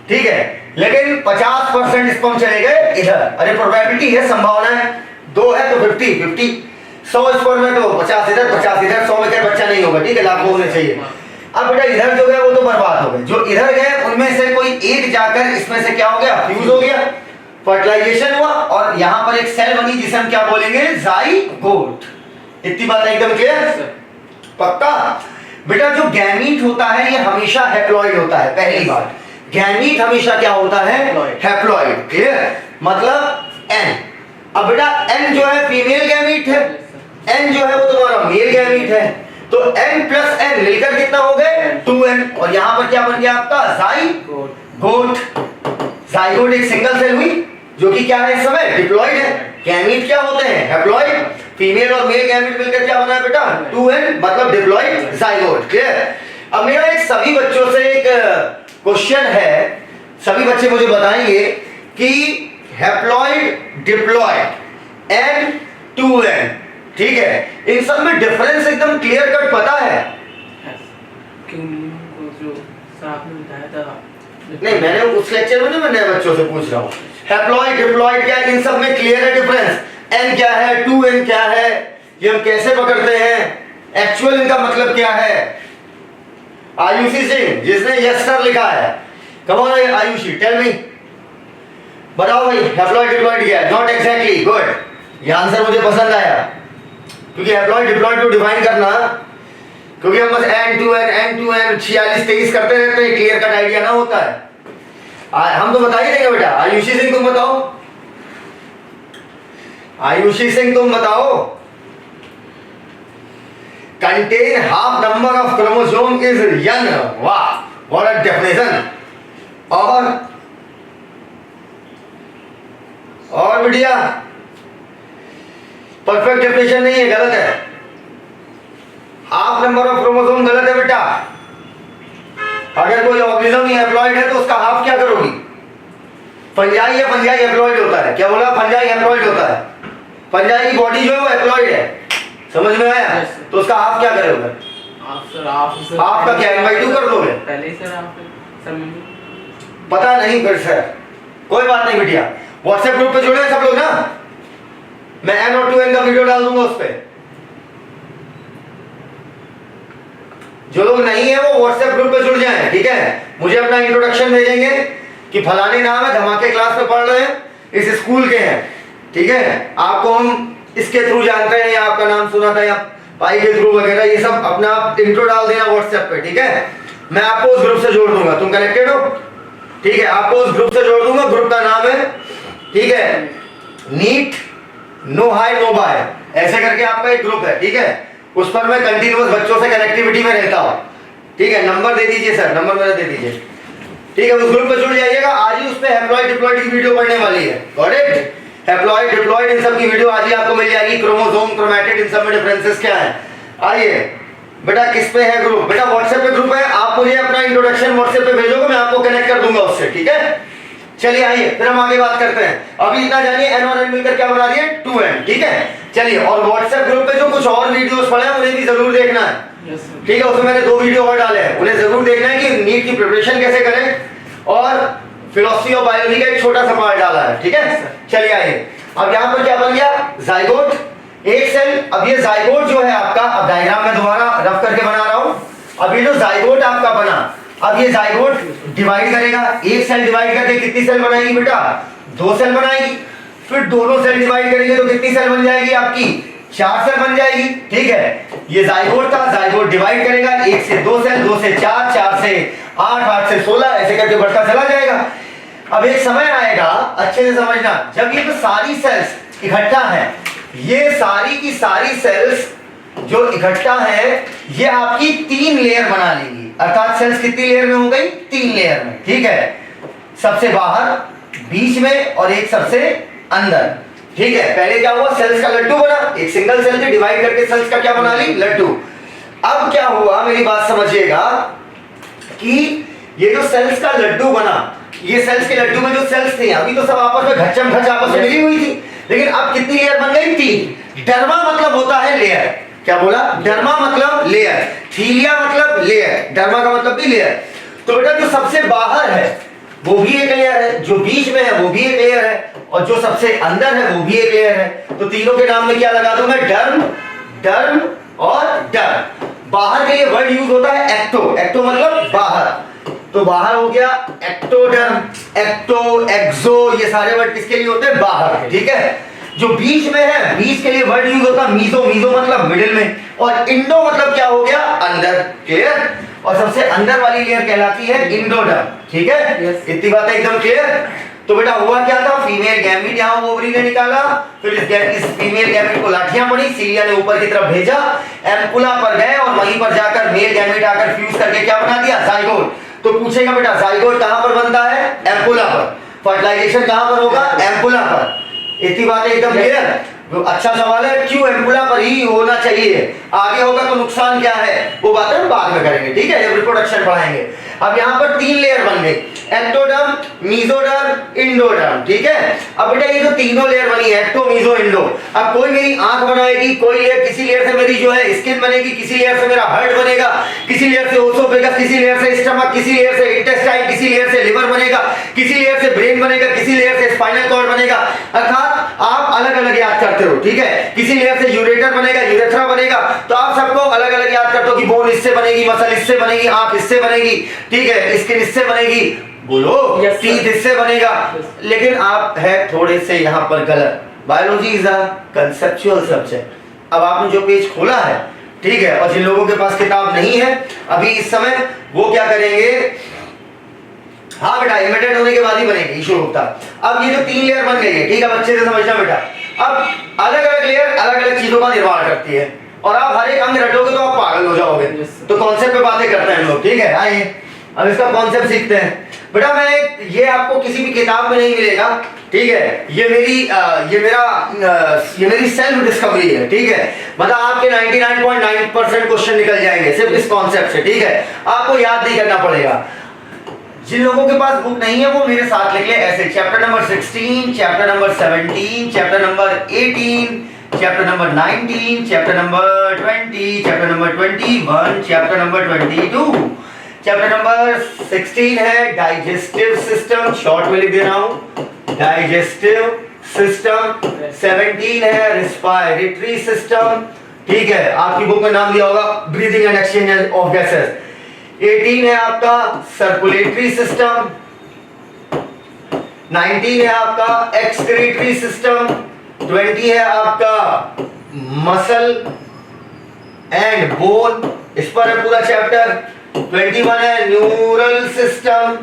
ठीक है। लेकिन 50% स्पर्म चले गए इधर, अरे प्रोबेबिलिटी है, संभावना है, 2 है तो 50-50, 100 स्पर्म में तो 50 इधर 50 इधर, 100 में क्या बच्चा नहीं होगा, ठीक है, लाखों होने चाहिए। अब बेटा इधर जो गए वो तो बर्बाद हो गए, जो इधर गए उनमें से कोई एक जाकर इसमें से क्या हो गया? फ्यूज हो गया, फर्टिलाइजेशन हुआ और यहाँ पर एक सेल बनी जिसे हम क्या बोलेंगे? जाइगोट। इतनी बात एकदम क्लियर? पक्का? बेटा जो गैमीट होता है ये हमेशा हैप्लॉइड होता है, पहली बात। गैमीट हमेशा क्या होता है? Haploid, clear? मतलब एन। अब बेटा एन जो है फीमेल गैमीट है, एन जो है वो तुम्हारा मेल गैमीट है, तो n प्लस n मिलकर कितना हो गए? 2n। और यहां पर क्या बन गया आपका? जाइगोट। जाइगोट एक सिंगल सेल हुई जो कि क्या है इस समय? डिप्लॉइड है। गैमीट क्या होते हैं? हैप्लॉइड। फीमेल और मेल गैमीट मिलकर क्या बना है बेटा? 2n, मतलब डिप्लॉइड जाइगोट, क्लियर? अब मेरा एक सभी बच्चों से एक क्वेश्चन है, सभी बच्चे मुझे बताएंगे कि हैप्लॉइड, डिप्लॉइड, n 2n, ठीक है, इन सब में डिफरेंस एकदम क्लियर कट पता है? जो सर आपने बताया था, नहीं मैंने उस लेक्चर में नहीं, मैं नए बच्चों से पूछ रहा हूँ। हैप्लॉइड, डिप्लॉइड क्या है, इन सब में क्लियर है डिफरेंस? n क्या है, 2n क्या है, ये हम कैसे पकड़ते हैं, एक्चुअल इनका मतलब क्या है? आयुषी सिंह जिसने यस सर लिखा है, come on Ayushi, tell me, बताओ भाई हैप्लॉइड डिप्लॉइड क्या है? नॉट एग्जैक्टली, गुड, ये आंसर मुझे पसंद आया, क्योंकि हैप्लॉइड डिप्लॉइड को डिफाइन करना, क्योंकि हम बस n2n 46-23 करते रहते हैं, क्लियर कट आइडिया ना होता है। हम तो बता ही देंगे बेटा। आयुषी सिंह तुम बताओ, आयुषी सिंह तुम बताओ, contain half number of chromosome is n. वाह, what a definition. और बढ़िया, परफेक्ट डेफिनेशन नहीं है, गलत है। हाफ नंबर ऑफ क्रोमोसोम गलत है बेटा। अगर कोई ऑर्गेनिज्म ही हैप्लॉइड है तो उसका हाफ क्या करोगी? फंजाई या फंजाई हैप्लॉइड होता है। क्या बोला? फंजाई हैप्लॉइड होता है। फंजाई की बॉडी जो है वो हैप्लॉइड है, समझ में आया? तो उसका हाफ क्या करोगे? हाफ का क्या n/2 कर दोगे? पहले ही सर आप पता नहीं फिर सर, कोई बात नहीं बिटिया। व्हाट्सएप ग्रुप पे जुड़े हैं सब लोग ना? मैं n और 2n का वीडियो डाल दूंगा उस पे। जो लोग नहीं है वो व्हाट्सएप ग्रुप पे जुड़ जाएं, ठीक है? मुझे अपना इंट्रोडक्शन भेजेंगे कि फलाने नाम है, धमाके क्लास में पढ़ रहे हैं, इस स्कूल के हैं, ठीक है? आपको हम इसके थ्रू जानते हैं या आपका नाम सुना था या पाई के थ्रू वगैरह, ये सब अपना इंट्रो डाल देना व्हाट्सएप पे, ठीक है? मैं आपको उस ग्रुप से जोड़ दूंगा। तुम कनेक्टेड हो? ठीक है, आपको उस ग्रुप से जोड़ दूंगा। ग्रुप का नाम है, ठीक है, neat no hi no bye, ऐसे करके आपका एक ग्रुप है, ठीक है? उस पर मैं कंटिन्यूअस बच्चों से कनेक्टिविटी में रहता हूँ, ठीक है? नंबर दे दीजिए सर, नंबर मेरा दे दीजिए, ठीक है? उस ग्रुप पे जुड़ जाइएगा। आज ही उस पे हैप्लॉइड डिप्लॉइड की वीडियो पढ़ने वाली है। Got it? हैप्लॉइड डिप्लॉइड इन सब की वीडियो आज ही आपको मिल जाएगी। क्रोमोसोम, क्रोमैटिड, इन सब में डिफरेंसेस क्या है। आइए बेटा, किस पे है ग्रुप? बेटा व्हाट्सएप पे ग्रुप है। आप मुझे अपना इंट्रोडक्शन व्हाट्सएप पे भेजोगे, मैं आपको कनेक्ट कर दूंगा उससे, ठीक है? चलिए आइए फिर हम आगे बात करते हैं। अभी इतना जानिए, n और n मिलकर क्या बना दिए? 2n, ठीक है? चलिए, और व्हाट्सएप ग्रुप पे जो कुछ और वीडियोस पड़े हैं उन्हें भी जरूर देखना है, ठीक है? उसमें मैंने 2 वीडियो और डाले हैं, उन्हें जरूर देखना है कि नीट की प्रिपरेशन कैसे करें, और फिलॉसफी ऑफ बायोलॉजी का एक छोटा सा पार्ट डाला है, ठीक है? चलिए आइए, अब यहाँ पर क्या बन गया? जाइगोट, एक सेल। अब ये जाइगोट जो है आपका, अब डायग्राम में दोबारा रफ करके बना रहा हूं। अब ये जो जाइगोट आपका बना, अब ये जाइगोट डिवाइड करेगा। एक सेल डिवाइड करके कितनी सेल बनाएगी बेटा? 2 सेल बनाएगी। फिर दोनों सेल डिवाइड करेंगे तो कितनी सेल बन जाएगी आपकी? 4 सेल बन जाएगी, ठीक है? ये जाइगोट था, जाइगोट डिवाइड करेगा, 1 से 2 सेल, 2 से 4, 4 से 8, 8 से 16, ऐसे करके बढ़ता चला जाएगा। अब एक समय आएगा, अच्छे से समझना, जब ये तो सारी सेल्स इकट्ठा है, ये सारी की सारी सेल्स जो इकट्ठा है, ये आपकी 3 लेयर बना लेंगी। अर्थात सेल्स कितनी लेयर में हो गई? 3 लेयर में, ठीक है? सबसे बाहर, बीच में और एक सबसे अंदर, ठीक है? पहले क्या हुआ? सेल्स का लड्डू बना, एक सिंगल सेल से डिवाइड करके सेल्स का क्या बना ली? लड्डू। अब क्या हुआ, मेरी बात समझिएगा, कि ये जो सेल्स का लड्डू बना, ये सेल्स के लड्डू में जो सेल्स थे अभी तो सब आपस में घच्चम घच आपस में मिली हुई थी, लेकिन अब कितनी लेयर बन गई? 3। डर्मा मतलब होता है लेयर। क्या बोला? डर्मा मतलब लेयर, थीलिया मतलब लेयर, डर्मा का मतलब भी लेयर। तो बेटा जो सबसे बाहर है वो भी एक लेयर है, जो बीच में है वो भी एक लेयर है, और जो सबसे अंदर है वो भी एक लेयर है। तो तीनों के नाम में क्या लगा दूं मैं? डर्म, डर्म और डर्म। बाहर के लिए वर्ड यूज होता है एक्टो, एक्टो मतलब बाहर, तो बाहर हो गया एक्टोडर्म, एक्टो, एक्सो, ये सारे वर्ड किसके लिए होते हैं? बाहर, ठीक है? जो बीच में है, बीच के लिए वर्ड यूज होता है मीजो, मीजो मतलब मिडिल में, और इंडो मतलब क्या हो गया? अंदर, क्लियर? और सबसे अंदर वाली लेयर कहलाती है इंडोडर्म, ठीक है? इतनी बातें एकदम क्लियर? तो बेटा हुआ क्या था? फीमेल गैमीट यहाँ ओवरी ने निकाला, फिर इस फीमेल गैमीट को लाठियां पड़ी, सीलिया ने ऊपर की तरफ भेजा, एम्पुला पर गए और वहीं पर जाकर मेल गैमीट आकर फ्यूज करके क्या बना दिया? जाइगोट। तो पूछेगा बेटा जाइगोट कहां पर बनता है? एम्पुला पर। फर्टिलाइजेशन कहां पर होगा? एम्पुला पर। इतनी बातें एकदम क्लियर? अच्छा सवाल है, क्यों एम्पुला पर ही होना चाहिए? आगे होगा तो नुकसान क्या है वो बातें हम बाद में करेंगे, ठीक है? जब रिप्रोडक्शन पढ़ाएंगे। अब यहाँ पर 3 लेयर बन गई, एक्टोडर्म, मीजोडर्म, इंडोडर्म, ठीक है? अब बेटा ये जो तीनों लेयर बनी है, एक्टो, मीजो, इंडो, अब कोई मेरी आंख बनाएगी, कोई लेयर, किसी लेयर से मेरी जो है स्किन बनेगी, किसी लेयर से मेरा हार्ट बनेगा, किसी लेयर से ओसोफेगस, किसी लेयर से स्टमक, किसी लेयर से इंटेस्टाइन, किसी लेयर से लिवर बनेगा, किसी लेयर से ब्रेन बनेगा, किसी लेयर से स्पाइनल कॉर्ड बनेगा। अर्थात आप अलग अलग याद करते हो, ठीक है? किसी लेयर से यूरेटर बनेगा, यूरेथ्रा बनेगा, तो आप सबको अलग अलग याद करते हो कि बोन इससे बनेगी, मसल इससे बनेगी, आंख इससे बनेगी, ठीक है? स्किन इससे बनेगी, बोलो, टीथ इससे बनेगा। लेकिन आप है थोड़े से यहाँ पर गलत। Biology is a conceptual subject. अब आपने जो पेज खोला है, ठीक है, और जिन लोगों के पास किताब नहीं है अभी इस समय, वो क्या करेंगे? हाँ बेटा, इमिटेड होने के बाद ही बनेगी, इशू होता। अब ये जो 3 लेयर बन गई है, ठीक है, अच्छे से समझना बेटा। अब अलग अलग लेयर अलग अलग चीजों का निर्माण करती है, और आप हर एक अंग रटोगे तो आप पागल हो जाओगे। Yes, sir. तो कॉन्सेप्ट पे बातें करते हैं हम लोग, ठीक है। आइए अब इसका कॉन्सेप्ट सीखते हैं। बेटा मैं ये आपको किसी भी किताब में नहीं मिलेगा, ठीक है। ये मेरी सेल्फ डिस्कवरी है, ठीक है। मतलब आपके 99.9% क्वेश्चन निकल जाएंगे सिर्फ इस कॉन्सेप्ट से, ठीक है। आपको याद नहीं करना पड़ेगा। जिन लोगों के पास बुक नहीं है वो मेरे साथ लिख ले ऐसे, chapter number 16, chapter number 17, chapter number 18, chapter number 19, chapter number 20, chapter number 21, chapter number 22। Chapter number 16 है डाइजेस्टिव सिस्टम, शॉर्ट में लिख दे रहा हूं डाइजेस्टिव सिस्टम। 17 है रेस्पिरेटरी सिस्टम, ठीक है। आपकी बुक में नाम दिया होगा breathing and exchange of gases. 18 है आपका सर्कुलेटरी सिस्टम। 19 है आपका एक्सक्रीटरी सिस्टम। 20 है आपका मसल एंड बोन, इस पर है पूरा चैप्टर। 21 है न्यूरल सिस्टम।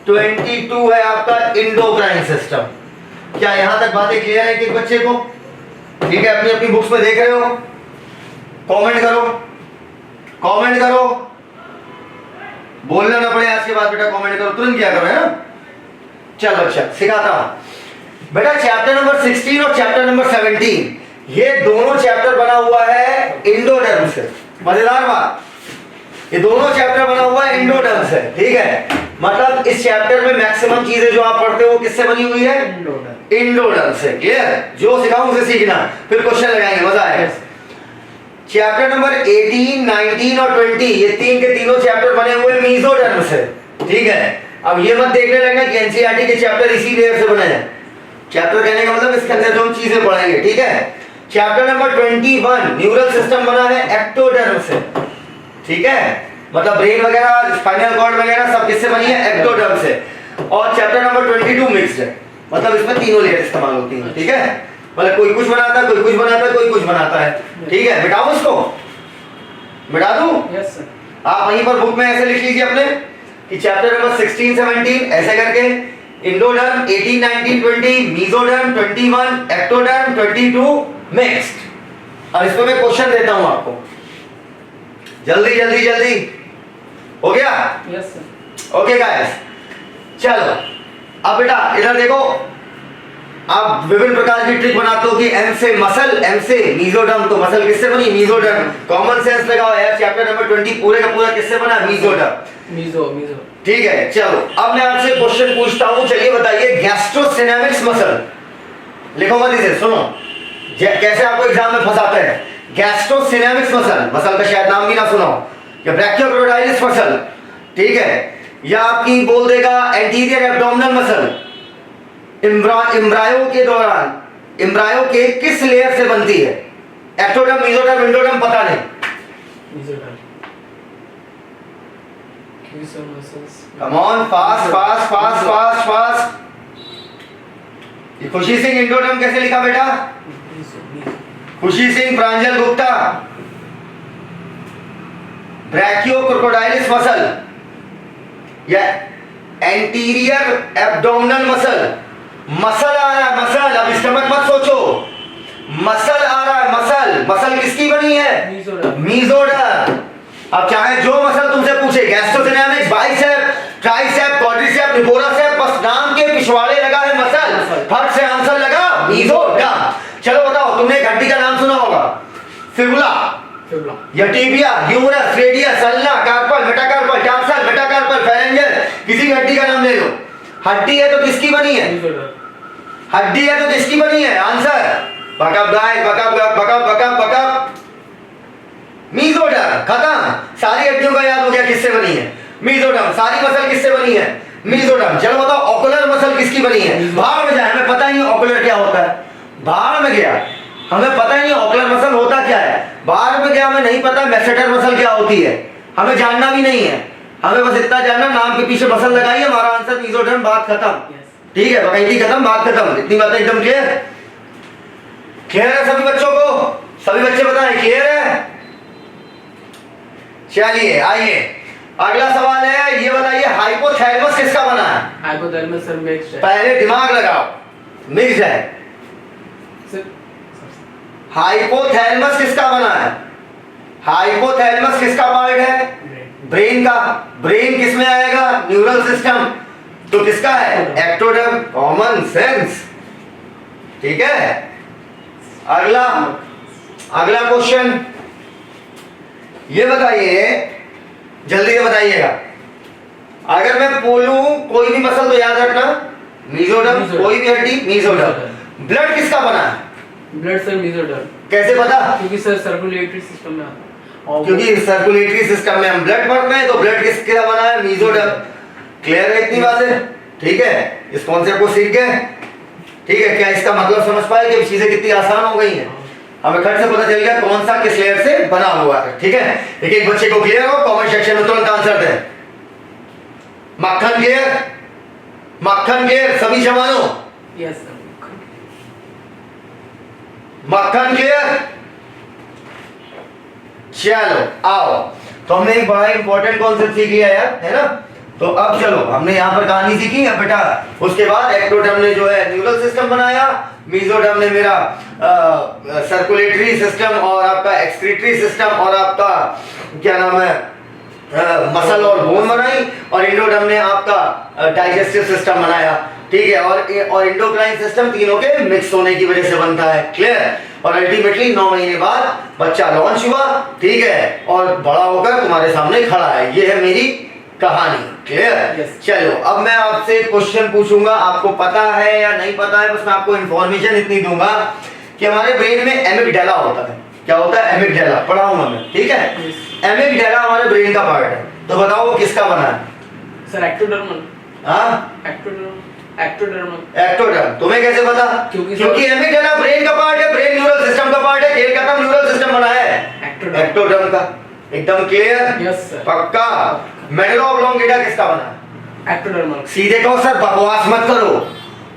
22 है आपका इंडोक्राइन सिस्टम। क्या यहां तक बातें क्लियर है कि बच्चे को? ठीक है, अपनी अपनी बुक्स में देख रहे हो? कमेंट करो, कमेंट करो, बोलना ना पड़े आज के बाद बेटा, कमेंट करो, तुरंत क्या करो, है ना। चलो अच्छा सिखाता हूं बेटा। चैप्टर नंबर 16 और चैप्टर नंबर 17 ये दोनों चैप्टर बना हुआ है इंडोडर्म से। मजेदार बात, ये दोनों चैप्टर बना हुआ है इंडोडर्म से, ठीक है। मतलब इस चैप्टर में मैक्सिमम चीजें जो आप पढ़ते हो किससे बनी हुई है? इंडोडर्म से। क्लियर? जो सिखाऊं उसे सीखना, फिर क्वेश्चन लगाएंगे, मजा आएगा। चैप्टर नंबर 18, 19 और 20 ये तीन के तीनों चैप्टर बने हुए मीजोडर्म से, ठीक है। अब ये मत देखने लगना कि एनसीईआरटी के चैप्टर इसी लेयर से बने हैं। चैप्टर कहने का मतलब इसके अंदर जो हम चीजें पढ़ेंगे, ठीक है। चैप्टर नंबर 21 न्यूरल सिस्टम बना है एक्टोडर्म से, ठीक है। मतलब ब्रेन वगैरह, स्पाइनल कॉर्ड वगैरह सब किससे बनी है? एक्टोडर्म से। और चैप्टर नंबर 22 मिक्स्ड है, मतलब इसमें तीनों लेयर इस्तेमाल होती हैं, ठीक है। मतलब कोई कुछ बनाता है, कोई कुछ बनाता है, कोई कुछ बनाता है, ठीक है। मिटाऊं इसको? मिटा दूं? Yes sir. आप वहीं पर बुक में ऐसे लिख लीजिए अपने कि चैप्टर नंबर 16, 17 ऐसे करके इंडोडर्म 18, 19, 20 मीजोडर्म 21 एक्टोडर्म 22 मिक्स्ड। अब इस पर मैं क्वेश्चन देता हूं आपको, जल्दी जल्दी जल्दी, हो गया? Yes sir. ओके गाइस, चलो अब बेटा इधर देखो। आप विभिन्न प्रकार की ट्रिक बनाते हो कि एम से मसल, एम से मीजोडर्म, तो मसल किससे बनी? मीजोडर्म। कॉमन सेंस लगाओ यार, चैप्टर नंबर 20 पूरे का पूरा किससे बना? मीजोडर्म। मीजो। ठीक है, चलो अब मैं आपसे क्वेश्चन पूछता हूं, चलिए बताइए गैस्ट्रोसिनेमिक्स मसल। लिखो मत इसे, सुनो कैसे आपको एग्जाम में फंसाते हैं। गैस्ट्रोसिनेमिक्स मसल, मसल का शायद नाम भी ना सुना हो, या ब्रैकियोक्रोटाइलिस मसल, ठीक है। या आपकी बोल देगा एंटीरियर एब्डोमिनल मसल। एम्ब्रायो के दौरान, एम्ब्रायो के किस लेयर से बनती है? एक्टोडर्म, मीजोडर्म, इंडोडर्म, पता नहीं। Come on, fast fast fast fast fast. खुशी सिंह इंडोडर्म कैसे लिखा बेटा? खुशी सिंह, प्रांजल गुप्ता। ब्रैकियोक्रोकोडाइलिस मसल या एंटीरियर एब्डोमिनल मसल। मसल आ रहा है, मसल, अब स्टमक मत सोचो, मसल आ रहा है, मसल। मसल किसकी बनी है? मीजोडर्म। अब चाहे जो मसल तुमसे पूछे, गैस्ट्रोसिनेमिक्स, बाइसेप, ट्राइसेप, क्वाड्रिसेप, निपोरासेप, बस नाम के पिछवाड़े लगा है मसल, फट से आंसर लगा मीजोडर्म। चलो बताओ, तुमने एक हड्डी का नाम सुना होगा? फिबुला या tibia, humerus, radius, ulna, carpal, metacarpal, tarsal, metacarpal, phalangeal, किसी भी हड्डी का नाम ले लो। हड्डी है तो किसकी बनी है? हड्डी है तो किसकी बनी है? Answer backup guys, backup backup backup backup. Mesoderm, खत्म। सारी हड्डियों का याद हो गया किससे बनी है? मीजोडर्म। सारी मसल किससे बनी है? मीजोडर्म। चलो बताओ ऑकुलर मसल किसकी बनी है? भाड़ में जाए, हमें पता ही नहीं ऑकुलर क्या होता है। भाड़ में गया, हमें पता ही नहीं ऑकुलर मसल होता क्या है। बाहर में गया, हमें नहीं पता मैसेटर मसल क्या होती है, हमें जानना भी नहीं है। हमें बस इतना जानना, नाम के पीछे मसल लगाइए, हमारा आंसर मीजोडर्म, बात खत्म। ठीक है, वैकेंसी खत्म, बात खत्म। इतनी बातें एकदम क्लियर? क्लियर है सभी बच्चों को? सभी बच्चे बताएं क्लियर है? चलिए आइए, अगला सवाल है, ये बताइए हाइपोथैलेमस किसका बना है? हाइपोथैलेमस सर मिक्स्ड है। पहले दिमाग लगाओ, मिक्स है। हाइपोथैलेमस किसका बना है? हाइपोथैलेमस किसका पार्ट है? ब्रेन का। ब्रेन किस में आएगा? Neural system. तो किसका है? एक्टोडर्म। Common sense. ठीक है। अगला क्वेश्चन ये बताइए, जल्दी से बताइएगा। अगर मैं बोलूं कोई भी मसल तो याद रखना, मेसोडर्म। कोई भी हड्डी, मेसोडर्म। ब्लड किसका बना है? Blood sir mesoderm. कैसे पता? क्योंकि सर सर्कुलेटरी सिस्टम में आता है और क्योंकि सर्कुलेटरी सिस्टम में हम ब्लड पढ़ते हैं, तो ब्लड किसका बना है? मेसोडर्म। क्लियर है इतनी बातें? ठीक है, इस कॉन्सेप्ट को सीख गए? ठीक है, क्या इसका मतलब समझ पाए कि चीजें कितनी आसान हो गई हैं? हमें खट से पता चल गया कौन सा किस लेयर से बना हुआ है। ठीक है, एक एक बच्चे को क्लियर हो, कमेंट सेक्शन में तुरंत आंसर दें। मक्खन क्लियर? मक्खन क्लियर सभी जवानों? Yes sir. मक्खन क्लियर? चलो आओ, तो हमने एक बड़ा इंपॉर्टेंट कॉन्सेप्ट सीख लिया यार, है ना? तो अब चलो, हमने यहाँ पर कहानी सीखी है बेटा। उसके बाद एक्टोडर्म ने जो है न्यूरल सिस्टम बनाया, मेसोडर्म ने मेरा सर्कुलेटरी सिस्टम और आपका एक्सक्रीटरी सिस्टम और आपका क्या नाम है मसल और बोन बनाई, और इंडोडर्म ने आपका डाइजेस्टिव सिस्टम बनाया। ठीक है, और इंडोक्राइन सिस्टम तीनों के मिक्स होने की वजह से बनता है। क्लियर? और अल्टीमेटली 9 महीने बाद बच्चा लॉन्च हुआ। ठीक है, और बड़ा होकर तुम्हारे सामने खड़ा है। ये है मेरी कहानी। क्लियर? Yes. चलो, अब मैं आपसे क्वेश्चन पूछूंगा, आपको पता है या नहीं पता है, बस मैं आपको इंफॉर्मेशन इतनी दूंगा कि हमारे ब्रेन में एमिगडाला होता है। क्या होता है? एमिगडाला। पढ़ाऊंगा मैं। ठीक है, एमिगडाला हमारे ब्रेन का पार्ट है। तो बताओ वो किसका बना है? Sir ectoderm. हाँ, एक्टोडर्म। तुम्हें कैसे पता? क्योंकि एमिगडाला ब्रेन का पार्ट है, ब्रेन न्यूरल सिस्टम का पार्ट है। खेल खत्म, न्यूरल सिस्टम बना है एक्टोडर्म का। एकदम क्लियर? Yes sir. पक्का? मेडुला ऑब्लोंगेटा किसका बना है? एक्टोडर्म। सीधे कहो सर, बकवास मत करो।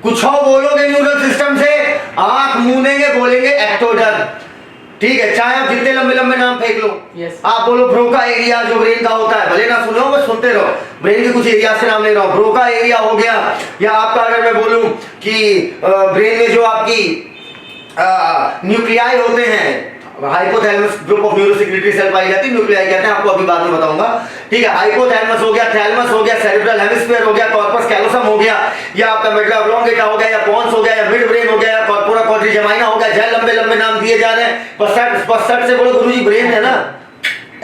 कुछ और बोलोगे न्यूरल सिस्टम से, आंख मूंदेंगे, बोलेंगे एक्टोडर्म। ठीक है, चाहे आप जितने लंबे लंबे नाम फेंक लो। Yes. आप बोलो ब्रोका एरिया जो ब्रेन का होता है, भले ना सुनो बस सुनते रहो। ब्रेन के कुछ एरिया से नाम ले रहा हूं, ब्रोका एरिया हो गया, या आपका अगर मैं बोलूं कि ब्रेन में जो आपकी न्यूक्लियाई होते हैं, hypothalamus group of neurosecretory cell पाई जाती है, न्यूक्लियाई कहते हैं, आपको अभी बाद में बताऊंगा। ठीक है, हाइपोथैलेमस हो गया, थैलेमस हो गया, सेरेब्रल हेमिस्फीयर हो गया, कॉर्पस कैलोसम हो गया, या आपका मेडुला ऑब्लोंगेटा हो गया, या पोन्स हो गया, या मिड ब्रेन हो गया, या कॉर्पोरा क्वाड्रिजेमाइना हो गया। जय लंबे लंबे नाम दिए जा रहे हैं, बस सट से बोलो गुरुजी ब्रेन है ना।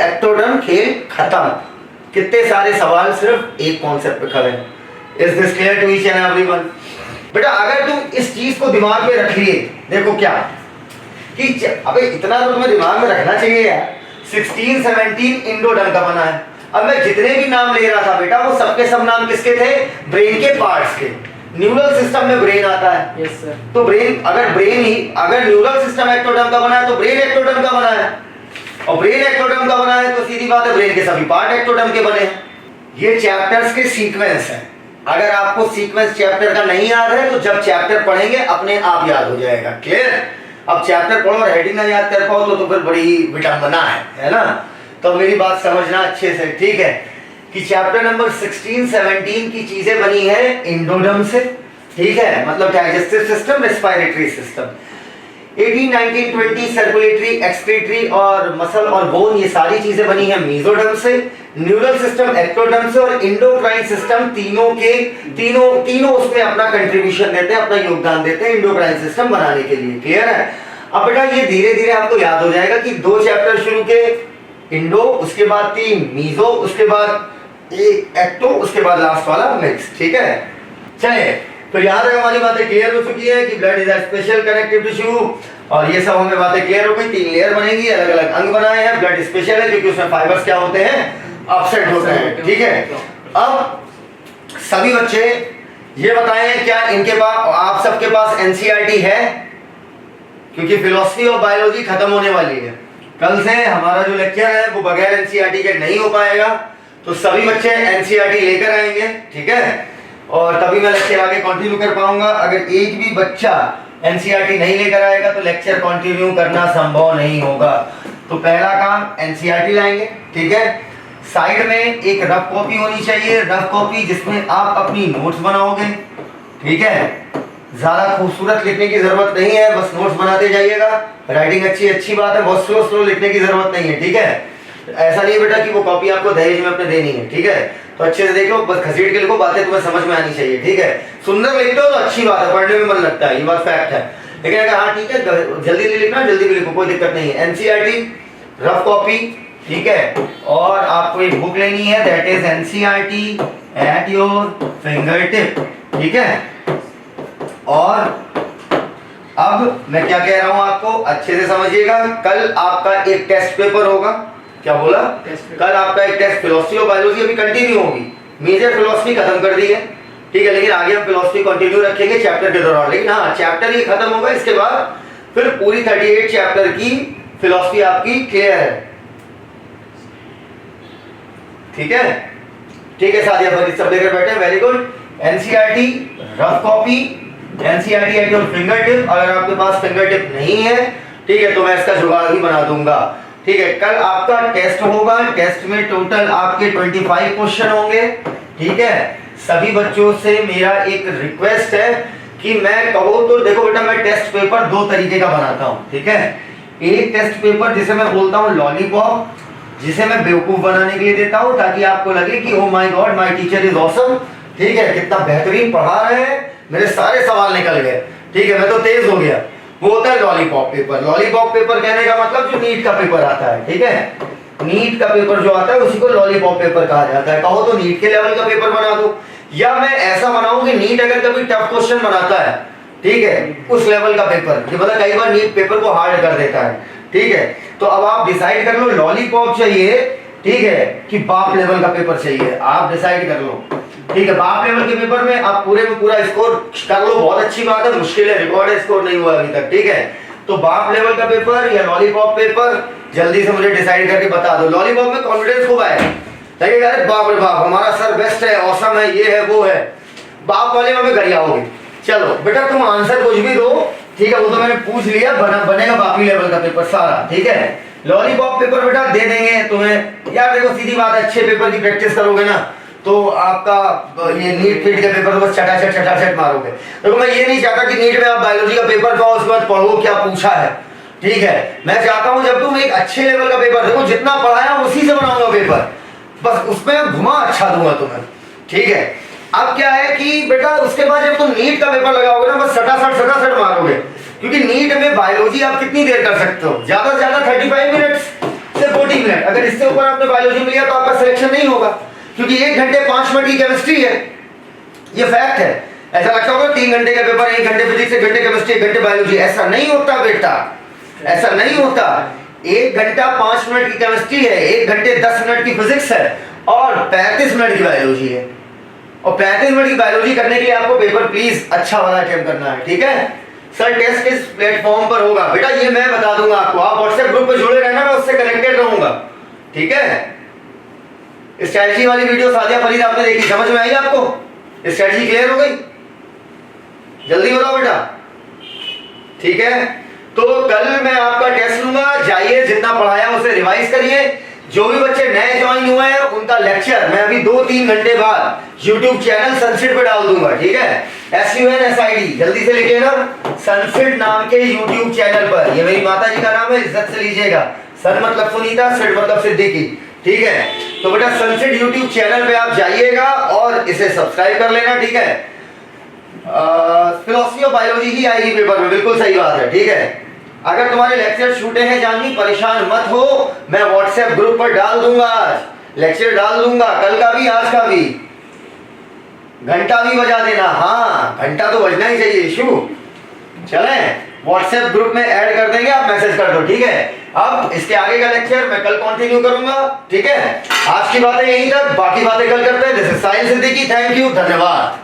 एक्टोडर्म, खेल खत्म। कितने सारे सवाल सिर्फ एक कॉन्सेप्ट पे खड़े हैं। Is this clear to each and everyone? बेटा अगर तुम इस चीज को दिमाग में रख लिए, देखो क्या कि अबे इतना तो तुम्हें दिमाग में रखना चाहिए यार। 16-17 इंडोडर्म का बना है। अब मैं जितने भी नाम ले रहा था बेटा, वो सबके सब नाम किसके थे? ब्रेन के पार्ट्स के। न्यूरल सिस्टम में ब्रेन आता है। Yes sir. तो ब्रेन अगर न्यूरल सिस्टम एक्टोडर्म का बना है तो ब्रेन एक्टोडर्म का बना है, और ब्रेन एक्टोडर्म का बना है तो सीधी बात है ब्रेन के सभी पार्ट एक्टोडर्म के बने हैं। ये चैप्टर्स के सीक्वेंस है। अगर आपको सीक्वेंस चैप्टर का नहीं याद है तो जब चैप्टर पढ़ेंगे अपने आप याद हो जाएगा। क्लियर? अब चैप्टर पढ़ो और हेडिंग ना याद कर पाओ तो फिर बड़ी विडंबना है ना? तो मेरी बात समझना अच्छे से। ठीक है, कि चैप्टर नंबर 16-17 की चीजें बनी है इंडोडर्म से। ठीक है, मतलब digestive system, respiratory system. 18, 19, 20 circulatory, excretory और मसल और बोन, ये सारी चीजें बनी है मेसोडर्म से। न्यूरल सिस्टम एक्टोडर्म से, और इंडोक्राइन सिस्टम तीनों उसमें अपना कंट्रीब्यूशन देते हैं, अपना योगदान देते हैं इंडोक्राइन सिस्टम बनाने के लिए। क्लियर है? अब बेटा ये धीरे धीरे आपको याद हो जाएगा कि 2 चैप्टर शुरू के, इंडो, उसके बाद 3 मीजो, उसके बाद 1 एक्टो, उसके बाद लास्ट वाला मिक्स। ठीक है, चलिए तो यहाँ तक हमारी बातें क्लियर हो चुकी है कि blood is a special connective tissue, और ये सब हमें बातें क्लियर हो गई। 3 लेयर बनेगी, अलग अलग अंग बनाए हैं। ब्लड स्पेशल है क्योंकि उसमें फाइबर्स क्या होते हैं? अपसेट होते हैं। ठीक है, अब सभी बच्चे ये बताएं क्या इनके पास, आप सबके पास एनसीईआरटी है? क्योंकि फिलॉसफी और बायोलॉजी खत्म होने वाली है। कल से हमारा जो लेक्चर है वो बगैर एनसीईआरटी के नहीं हो पाएगा, तो सभी बच्चे एनसीईआरटी लेकर आएंगे। ठीक है, और तभी मैं लेक्चर आगे कंटिन्यू कर पाऊंगा। अगर एक भी बच्चा एनसीईआरटी नहीं लेकर आएगा तो लेक्चर कंटिन्यू करना संभव नहीं होगा। तो पहला काम एनसीईआरटी लाएंगे। ठीक है, साइड में एक रफ कॉपी होनी चाहिए, रफ कॉपी जिसमें आप अपनी नोट्स बनाओगे। ठीक है, ज्यादा खूबसूरत लिखने की जरूरत नहीं है, बस नोट्स बनाते जाइएगा। राइटिंग अच्छी बात है, बहुत स्लो स्लो लिखने की जरूरत नहीं है, ठीक है। ऐसा नहीं बेटा कि वो कॉपी आपको दहेज में अपने देनी है, ठीक है। तो अच्छे से देख लो, बस घसीट के लिखो, बातें तुम्हें समझ में आनी चाहिए, ठीक है। सुंदर लिखते हो तो अच्छी बात है, पढ़ने में मन लगता है, ये बात फैक्ट है। लेकिन अगर हाँ ठीक है जल्दी नहीं लिखना, जल्दी भी लिखो, कोई दिक्कत नहीं है। एनसीईआरटी रफ कॉपी, ठीक है। और आपको एक बुक लेनी है, that is NCERT at your finger tip, ठीक है। और अब मैं क्या कह रहा हूं आपको अच्छे से समझिएगा। कल आपका एक टेस्ट पेपर होगा, क्या बोला? कल आपका एक टेस्ट फिलोसफी और बायोलॉजी अभी कंटिन्यू होगी। मेजर फिलोसफी खत्म कर दी है, ठीक है, लेकिन आगे हम फिलोसफी कंटिन्यू रखेंगे चैप्टर के दौरान। लेकिन हाँ, चैप्टर ये खत्म होगा, इसके बाद फिर पूरी 38 चैप्टर की फिलोसफी आपकी क्लियर है, ठीक है। ठीक है साथिया, पर सब लेकर बैठे, very good. NCERT rough copy, NCERT at your finger tip. अगर आपके पास फिंगर टिप नहीं है, ठीक है, तो मैं इसका जुगाड़ भी बना दूंगा, ठीक है। कल आपका टेस्ट होगा, टेस्ट में टोटल आपके 25 क्वेश्चन होंगे, ठीक है। सभी बच्चों से मेरा एक रिक्वेस्ट है कि मैं कहूँ तो देखो बेटा, मैं टेस्ट पेपर दो तरीके का बनाता हूँ, ठीक है। एक टेस्ट पेपर जिसे मैं बोलता हूँ लॉलीपॉप, जिसे मैं बेवकूफ बनाने के लिए देता हूँ, ताकि आपको लगे कि oh my God my teacher is awesome, ठीक है, कितना बेहतरीन पढ़ा रहे हैं, मेरे सारे सवाल निकल गए, ठीक है, मैं तो तेज हो गया। वो होता है लॉलीपॉप पेपर। लॉलीपॉप पेपर कहने का मतलब जो नीट का पेपर आता है, ठीक है, नीट का पेपर जो आता है उसी को लॉलीपॉप पेपर कहा जाता है। कहो तो नीट के लेवल का पेपर बना दो, या मैं ऐसा बनाऊं कि नीट अगर कभी टफ क्वेश्चन बनाता है, ठीक है, उस लेवल का पेपर, ये मतलब कई बार नीट पेपर को हार्ड कर देता है, ठीक है। तो अब आप डिसाइड कर लो, लॉलीपॉप चाहिए, ठीक है, कि बाप लेवल का पेपर चाहिए, आप डिसाइड कर लो, ठीक है। बाप लेवल के पेपर में आप पूरे में पूरा स्कोर कर लो, बहुत अच्छी बात है, मुश्किल है, रिकॉर्ड स्कोर नहीं हुआ अभी तक, ठीक है। तो बाप लेवल का पेपर या लॉलीपॉप पेपर, जल्दी से मुझे डिसाइड करके बता दो। लॉलीपॉप में कॉन्फिडेंस खूब आएगा, लगेगा अरे बाप रे बाप, हमारा सर बेस्ट है, ऑसम है, ये है वो है। बाप वाले में गरियाओगे। चलो बेटा, तुम आंसर कुछ भी दो, ठीक है, वो तो मैंने पूछ लिया, बनेगा बापी लेवल का पेपर सारा, ठीक है। लॉलीपॉप पेपर बेटा दे देंगे तुम्हें, यार देखो सीधी बात है, अच्छे पेपर की प्रैक्टिस करोगे ना तो आपका ये नीट फीट के पेपर तो बस चटाचट मारोगे। देखो मैं ये नहीं चाहता कि नीट में आप बायोलॉजी का पेपर पाओ उसके बाद पढ़ो क्या पूछा है, ठीक है। मैं चाहता हूं जब तुम एक अच्छे लेवल का पेपर, देखो जितना पढ़ाया उसी से बनाऊंगा पेपर, बस उसमें घुमा अच्छा दूंगा तुम्हें, ठीक है। अब क्या है कि बेटा उसके बाद जब तुम नीट का पेपर लगाओगे ना, बस सटासट मारोगे, क्योंकि नीट में बायोलॉजी आप कितनी देर कर सकते हो, ज्यादा से ज्यादा 35 मिनट से 40 मिनट। अगर इससे ऊपर आपने बायोलॉजी में लिया तो आपका सिलेक्शन नहीं होगा, क्योंकि 1 घंटे 5 मिनट की केमिस्ट्री है, ये फैक्ट है। ऐसा लगता होगा 3 घंटे का पेपर, 1 घंटे फिजिक्स, 1 घंटे केमिस्ट्री, 1 घंटे बायोलॉजी, ऐसा नहीं होता बेटा, ऐसा नहीं होता। 1 घंटा 5 मिनट की केमिस्ट्री है, 1 घंटे 10 मिनट की फिजिक्स है और 35 मिनट की बायोलॉजी है। और 35 मिनट की बायोलॉजी करने के लिए आपको पेपर प्लीज अच्छा वाला अटेम्प्ट करना है, ठीक है। सर टेस्ट किस प्लेटफॉर्म पर होगा बेटा, ये मैं बता दूंगा आपको, आप व्हाट्सएप ग्रुप पे जुड़े रहना, मैं उससे कनेक्टेड रहूंगा, ठीक है। स्ट्रैटेजी वाली वीडियो सादिया फरीद आपने देखी, समझ में आई आपको? स्ट्रैटेजी क्लियर हो गई? जल्दी बताओ बेटा, ठीक है। तो कल मैं आपका टेस्ट लूंगा, जाइए जितना पढ़ाया उसे रिवाइज करिए। जो भी बच्चे नए ज्वाइन हुए हैं उनका लेक्चर मैं अभी 2-3 घंटे बाद YouTube चैनल सनसेट पे डाल दूंगा, ठीक है। SUNSID जल्दी से लिखिएगा, सनसेट नाम के YouTube चैनल पर। ये मेरी माता जी का नाम है, इज्जत से लीजिएगा, सन मतलब सुनीता, सेट मतलब सिद्दीकी, ठीक है। तो बेटा सनसेट YouTube चैनल पे आप जाइएगा और इसे सब्सक्राइब कर लेना, ठीक है। फिलोसफी और बायोलॉजी ही आएगी पेपर में, बिल्कुल सही बात है, ठीक है। अगर तुम्हारे लेक्चर छूटे हैं जानवी, परेशान मत हो, मैं व्हाट्सएप ग्रुप पर डाल दूंगा, आज लेक्चर डाल दूंगा, कल का भी आज का भी। घंटा भी बजा देना, हाँ घंटा तो बजना ही चाहिए इशू। चले व्हाट्सएप ग्रुप में ऐड कर देंगे, आप मैसेज कर दो, ठीक है। अब इसके आगे का लेक्चर मैं कल कंटिन्यू करूंगा, ठीक है। आज की बातें यहीं तक, बाकी बातें कल करते हैं। This is Sahil Siddiqui, thank you, धन्यवाद।